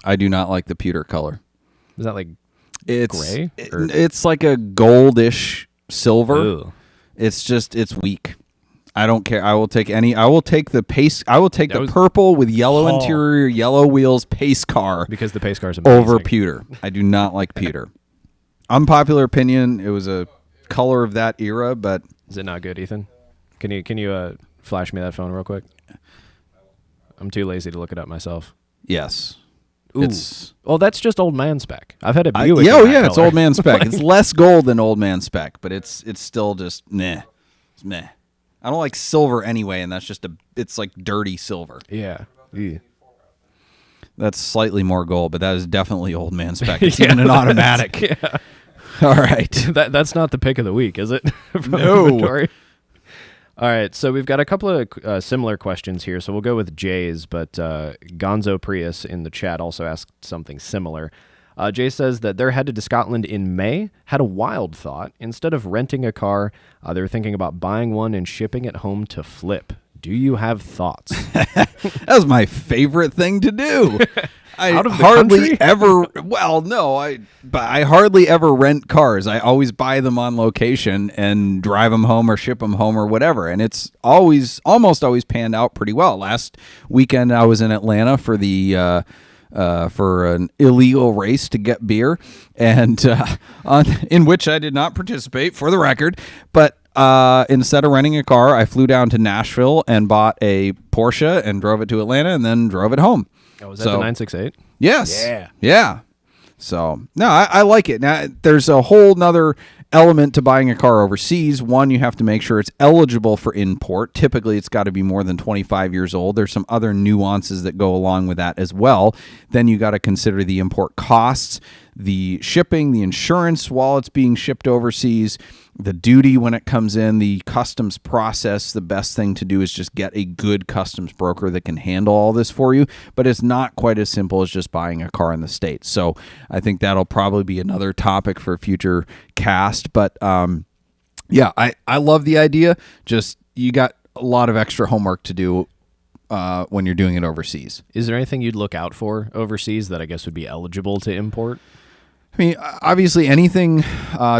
I do not like the pewter color. Is that like It's gray? It's like a goldish silver. Ugh. It's weak. I don't care. I will take the pace. I will take the was- purple with yellow interior, yellow wheels pace car Because the pace car's amazing. over pewter. I do not like pewter. Unpopular opinion. It was a color of that era, but Is it not good, Ethan? Can you flash me that phone real quick? I'm too lazy to look it up myself. yes. Ooh. Well, that's just old man spec. I've had a Buick. Yeah, in that it's color. old man spec. It's less gold than old man spec, but it's still just meh. It's meh. I don't like silver anyway, and that's just it's like dirty silver. Yeah. Yeah. That's slightly more gold, but that is definitely old man spec. It's Yeah, even an automatic. Yeah. All right. That's not the pick of the week, is it? From No. inventory? All right, so we've got a couple of similar questions here, so we'll go with Jay's, but Gonzo Prius in the chat also asked something similar. Jay says that they're headed to Scotland in May, had a wild thought. Instead of renting a car, they were thinking about buying one and shipping it home to flip. Do you have thoughts? That was my favorite thing to do. I Out of the hardly country? ever. Well, no, but I hardly ever rent cars. I always buy them on location and drive them home or ship them home or whatever. And it's almost always panned out pretty well. Last weekend I was in Atlanta for for an illegal race to get beer, and in which I did not participate, for the record. But instead of renting a car, I flew down to Nashville and bought a Porsche and drove it to Atlanta and then drove it home. Oh, was that the 968? Yes. Yeah. Yeah. So, no, I like it. Now, there's a whole nother element to buying a car overseas. One, you have to make sure it's eligible for import. Typically, it's got to be more than 25 years old. There's some other nuances that go along with that as well. Then you got to consider the import costs, the shipping, the insurance while it's being shipped overseas, the duty when it comes in, the customs process. The best thing to do is just get a good customs broker that can handle all this for you. But it's not quite as simple as just buying a car in the States. So I think that'll probably be another topic for a future cast. But yeah, I love the idea. Just you got a lot of extra homework to do when you're doing it overseas. Is there anything you'd look out for overseas that I guess would be eligible to import? I mean, obviously anything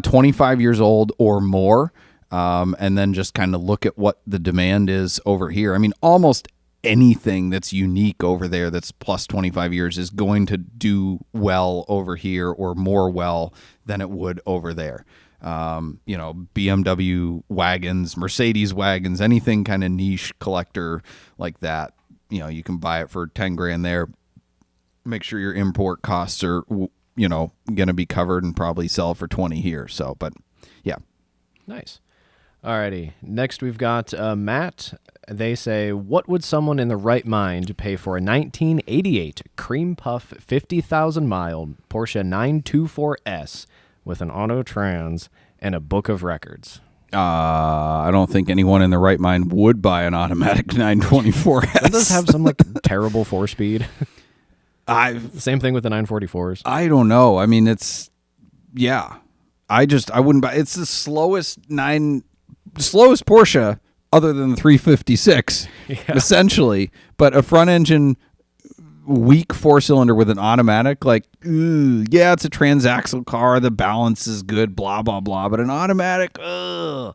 25 years old or more, and then just kind of look at what the demand is over here. I mean, almost anything that's unique over there that's plus 25 years is going to do well over here or more well than it would over there. BMW wagons, Mercedes wagons, anything kind of niche collector like that, you can buy it for 10 grand there. Make sure your import costs are going to be covered and probably sell for 20 here. So, but yeah. Nice. Alrighty. Next, we've got Matt. They say, what would someone in the right mind pay for a 1988 cream puff 50,000 mile Porsche 924S with an auto trans and a book of records? I don't think anyone in their right mind would buy an automatic 924S. It does have some terrible 4-speed. Same thing with the 944s. I don't know. I mean, I wouldn't buy. It's the slowest Porsche other than the 356, essentially. But a front engine, weak 4-cylinder with an automatic, like, yeah, it's a transaxle car. The balance is good, blah, blah, blah. But an automatic, I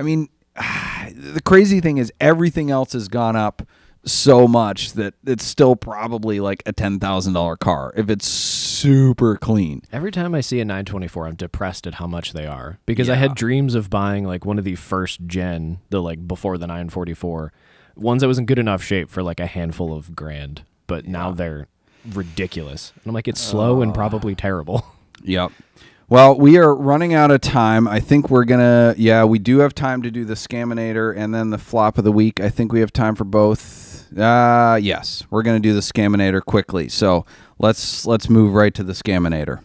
mean, the crazy thing is everything else has gone up so much that it's still probably like a $10,000 car if it's super clean. Every time I see a 924, I'm depressed at how much they are, because I had dreams of buying like one of the first gen, the like before the 944, ones that was in good enough shape for like a handful of grand, but now they're ridiculous. And I'm like, it's slow and probably terrible. Yep. Well, we are running out of time. I think we're going to, we do have time to do the Scaminator and then the flop of the week. I think we have time for both. Yes, we're going to do the Scaminator quickly. So let's move right to the Scaminator.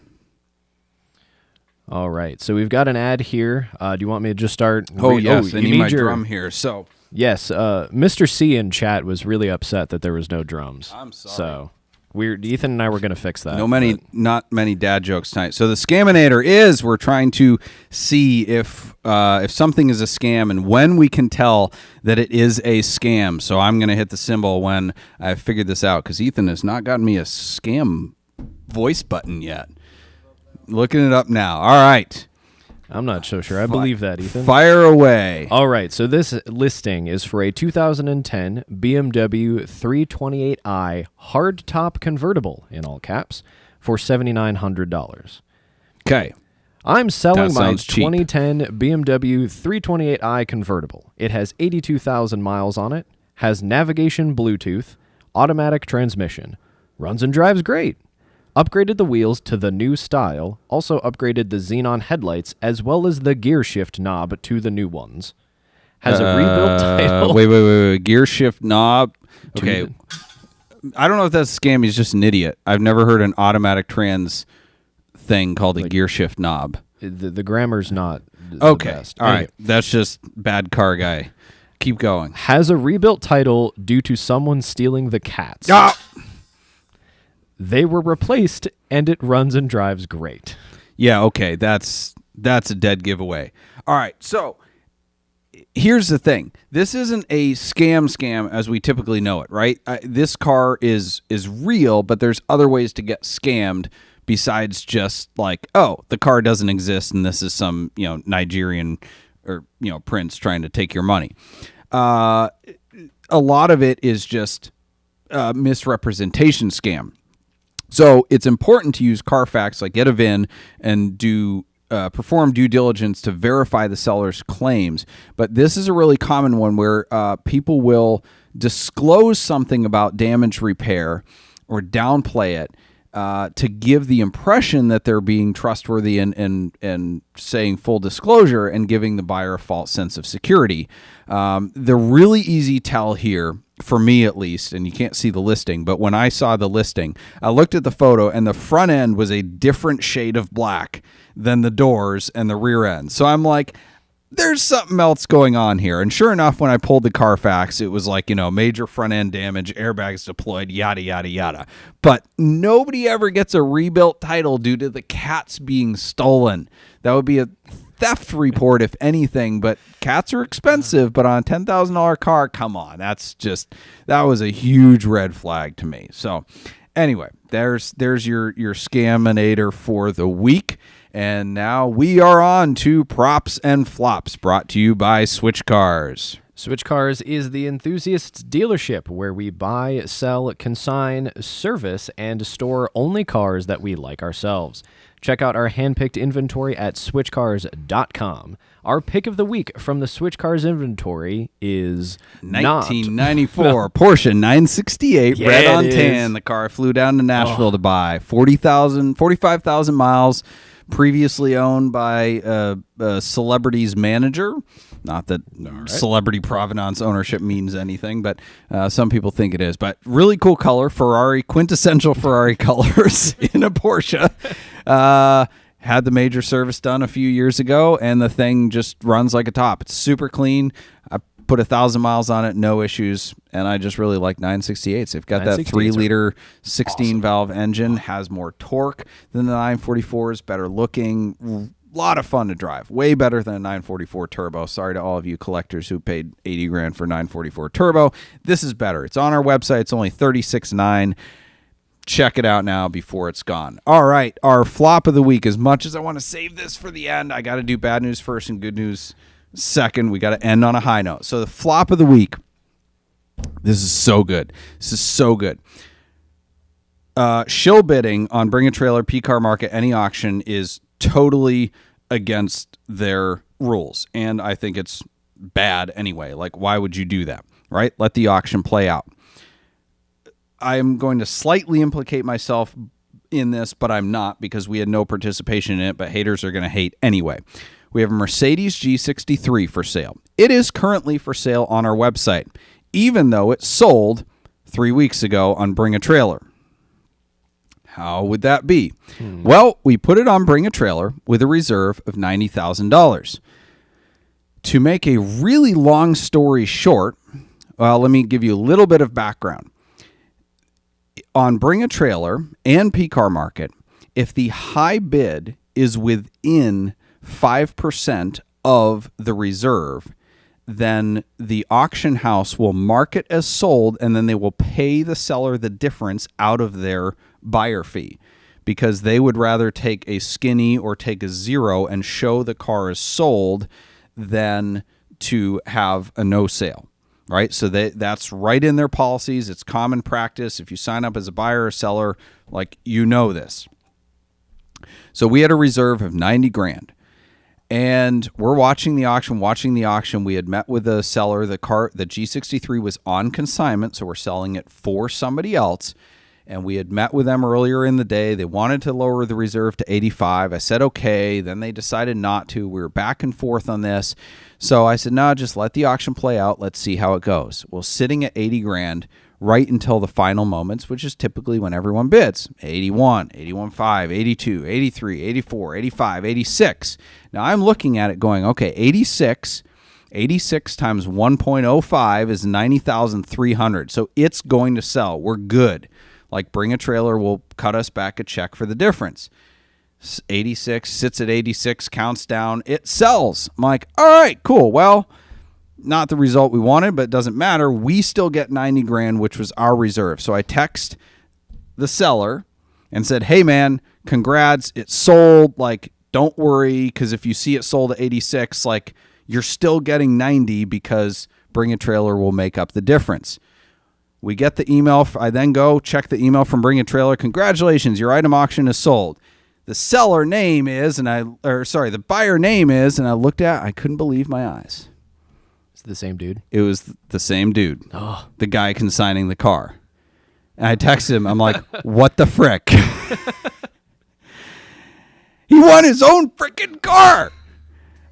All right. So we've got an ad here. Do you want me to just start? Yes. I need my drum here. So yes, Mr. C in chat was really upset that there was no drums. I'm sorry. So Ethan and I were going to fix that. Not many dad jokes tonight. So the Scaminator is, we're trying to see if something is a scam and when we can tell that it is a scam. So I'm going to hit the symbol when I've figured this out, because Ethan has not gotten me a scam voice button yet. Looking it up now. All right. I'm not so sure. I believe that, Ethan. Fire away. All right. So this listing is for a 2010 BMW 328i hardtop convertible, in all caps, for $7,900. Okay. I'm selling my cheap. 2010 BMW 328i convertible. It has 82,000 miles on it, has navigation Bluetooth, automatic transmission, runs and drives great. Upgraded the wheels to the new style, also upgraded the xenon headlights, as well as the gear shift knob to the new ones. Has a rebuilt title. Wait. Gear shift knob. Okay. I don't know if that's a scam. He's just an idiot. I've never heard an automatic trans thing called a gear shift knob. The grammar's not the best. All right. That's just bad car guy. Keep going. Has a rebuilt title due to someone stealing the cats. Ah! They were replaced, and it runs and drives great. Yeah, okay, that's a dead giveaway. All right, so here's the thing. This isn't a scam as we typically know it, right? This car is real, but there's other ways to get scammed besides just like, oh, the car doesn't exist, and this is some Nigerian or prince trying to take your money. A lot of it is just misrepresentation scam. So it's important to use Carfax, like get a VIN and perform due diligence to verify the seller's claims. But this is a really common one where people will disclose something about damage repair or downplay it to give the impression that they're being trustworthy and saying full disclosure and giving the buyer a false sense of security. The really easy tell here, for me at least, and you can't see the listing, but when I saw the listing, I looked at the photo and the front end was a different shade of black than the doors and the rear end. So I'm like, there's something else going on here. And sure enough, when I pulled the Carfax, it was like, major front end damage, airbags deployed, yada, yada, yada. But nobody ever gets a rebuilt title due to the cats being stolen. That would be a theft report, if anything, but cats are expensive. But on a $10,000 car, come on, that was a huge red flag to me. So anyway, there's your Scaminator for the week. And now we are on to props and flops, brought to you by Switch Cars. Switch Cars is the enthusiast's dealership where we buy, sell, consign, service, and store only cars that we like ourselves. Check out our handpicked inventory at switchcars.com. Our pick of the week from the Switch Cars inventory is 1994 Porsche 968 red on tan. The car I flew down to Nashville to buy. 45,000 miles. Previously owned by a celebrity's manager. Not that celebrity provenance ownership means anything, but some people think it is. But really cool color, quintessential Ferrari colors in a Porsche. Had the major service done a few years ago, and the thing just runs like a top. It's super clean. I put 1,000 miles on it, no issues, and I just really like 968s. They've got that 3-liter 16-valve engine, has more torque than the 944s, better looking, lot of fun to drive. Way better than a 944 Turbo. Sorry to all of you collectors who paid 80 grand for 944 Turbo. This is better. It's on our website. It's only $36,900. Check it out now before it's gone. All right, our flop of the week. As much as I want to save this for the end, I got to do bad news first and good news second. We got to end on a high note. So the flop of the week. This is so good. This is so good. Shill bidding on Bring a Trailer, P-Car Market, any auction is totally against their rules. And I think it's bad anyway. Like, why would you do that, right? Let the auction play out. I'm going to slightly implicate myself in this, but I'm not because we had no participation in it, but haters are going to hate anyway. We have a Mercedes G63 for sale. It is currently for sale on our website, even though it sold 3 weeks ago on Bring a Trailer. How would that be? Well, we put it on Bring a Trailer with a reserve of $90,000. To make a really long story short, well, let me give you a little bit of background. On Bring a Trailer and P-Car Market, if the high bid is within 5% of the reserve, then the auction house will mark it as sold, and then they will pay the seller the difference out of their buyer fee, because they would rather take a skinny or take a zero and show the car is sold than to have a no sale. Right, so that's right in their policies. It's common practice. If you sign up as a buyer or seller, like, you know this. So we had a reserve of 90 grand, and we're watching the auction. We had met with the seller. The G63 was on consignment, so we're selling it for somebody else. And we had met with them earlier in the day. They wanted to lower the reserve to 85. I said, okay. Then they decided not to. We were back and forth on this. So I said, no, just let the auction play out. Let's see how it goes. Well, sitting at 80 grand right until the final moments, which is typically when everyone bids. 81, 81.5, 82, 83, 84, 85, 86. Now I'm looking at it going, okay, 86 times 1.05 is 90,300. So it's going to sell. We're good. Like, Bring a Trailer will cut us back a check for the difference. 86, sits at 86, counts down, it sells. I'm like, all right, cool. Well, not the result we wanted, but it doesn't matter. We still get 90 grand, which was our reserve. So I text the seller and said, hey, man, congrats. It sold. Like, don't worry, because if you see it sold at 86, like, you're still getting 90 because Bring a Trailer will make up the difference. We get the email. I then go check the email from Bring a Trailer. Congratulations, your item auction is sold. The seller name is, the buyer name is, and I looked at, I couldn't believe my eyes. It's the same dude. It was the same dude. Oh. The guy consigning the car. And I texted him. I'm like, what the frick? He won his own freaking car.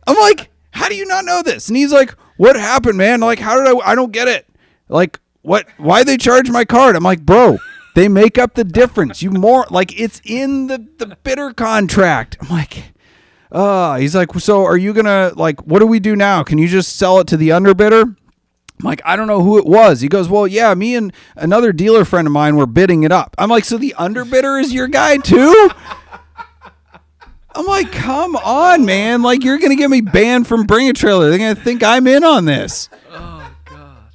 I'm like, how do you not know this? And he's like, what happened, man? Like, how did I don't get it. Like, what? Why they charge my card? I'm like, bro, they make up the difference. It's in the bidder contract. I'm like, he's like, so are you gonna, like, what do we do now? Can you just sell it to the underbidder? I'm like, I don't know who it was. He goes, well, yeah, me and another dealer friend of mine were bidding it up. I'm like, so the underbidder is your guy too? I'm like, come on, man. Like, you're going to get me banned from Bring a Trailer. They're going to think I'm in on this. Oh, God.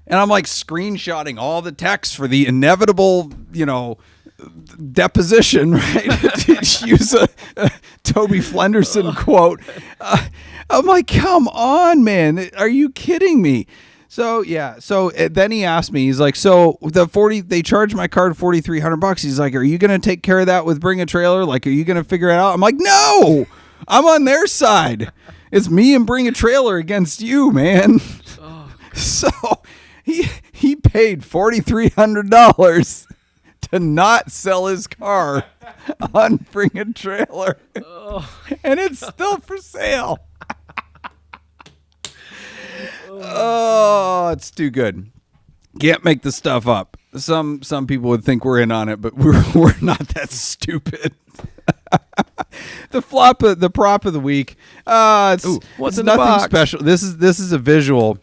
And I'm like screenshotting all the texts for the inevitable, deposition, right? To use a Toby Flenderson quote. I'm like, come on, man. Are you kidding me? So, yeah. So then he asked me, he's like, so they charged my card $4,300. He's like, are you going to take care of that with Bring a Trailer? Like, are you going to figure it out? I'm like, no, I'm on their side. It's me and Bring a Trailer against you, man. Oh, so he paid $4,300 to not sell his car on Bring a Trailer. Oh. And it's still for sale. Oh, it's too good. Can't make the stuff up. Some people would think we're in on it, but we're not that stupid. The prop of the week. What's in the box? Special. This is a visual.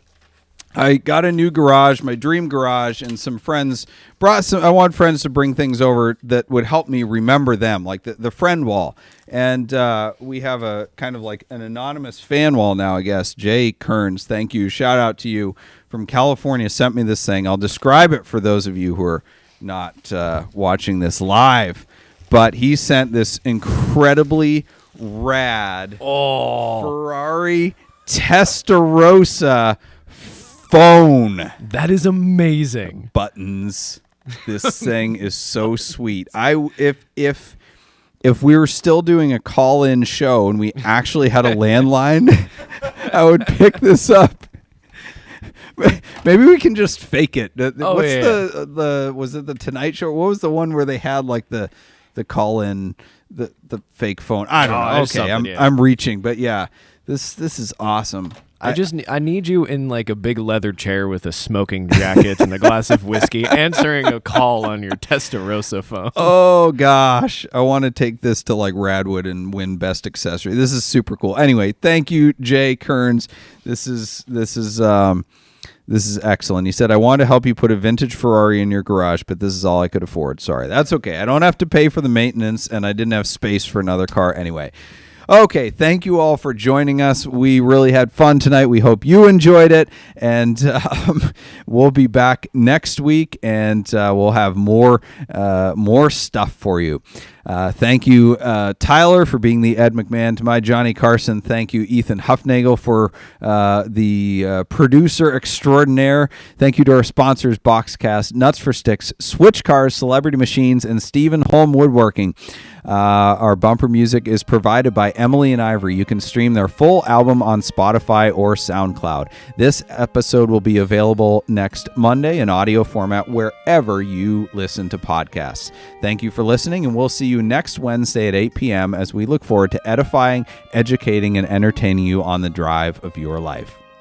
I got a new garage, my dream garage, and some friends brought some. I want friends to bring things over that would help me remember them, like the friend wall. And we have a kind of like an anonymous fan wall now, I guess. Jay Kearns, thank you. Shout out to you from California. Sent me this thing. I'll describe it for those of you who are not watching this live. But he sent this incredibly rad Ferrari Testarossa phone. That is amazing. Buttons. This thing is so sweet. If we were still doing a call-in show and we actually had a landline, I would pick this up. Maybe we can just fake it. Was it the Tonight Show? What was the one where they had like the call-in, the fake phone? I don't know. Okay, I'm reaching, but yeah, this is awesome. I need you in like a big leather chair with a smoking jacket and a glass of whiskey answering a call on your Testarossa phone. Oh gosh, I want to take this to like Radwood and win best accessory. This is super cool. Anyway, thank you, Jay Kearns. This is excellent. He said, I want to help you put a vintage Ferrari in your garage, but this is all I could afford. Sorry. That's okay. I don't have to pay for the maintenance, and I didn't have space for another car anyway. Okay, thank you all for joining us. We really had fun tonight. We hope you enjoyed it, and we'll be back next week, and we'll have more stuff for you. Thank you, Tyler, for being the Ed McMahon to my Johnny Carson. Thank you, Ethan Huffnagel, for the producer extraordinaire. Thank you to our sponsors, Boxcast, Nuts for Sticks, Switch Cars, Celebrity Machines, and Stephen Holm Woodworking. Our bumper music is provided by Emily and Ivory. You can stream their full album on Spotify or SoundCloud. This episode will be available next Monday in audio format wherever you listen to podcasts. Thank you for listening, and we'll see you next Wednesday at 8 p.m. as we look forward to edifying, educating, and entertaining you on the drive of your life.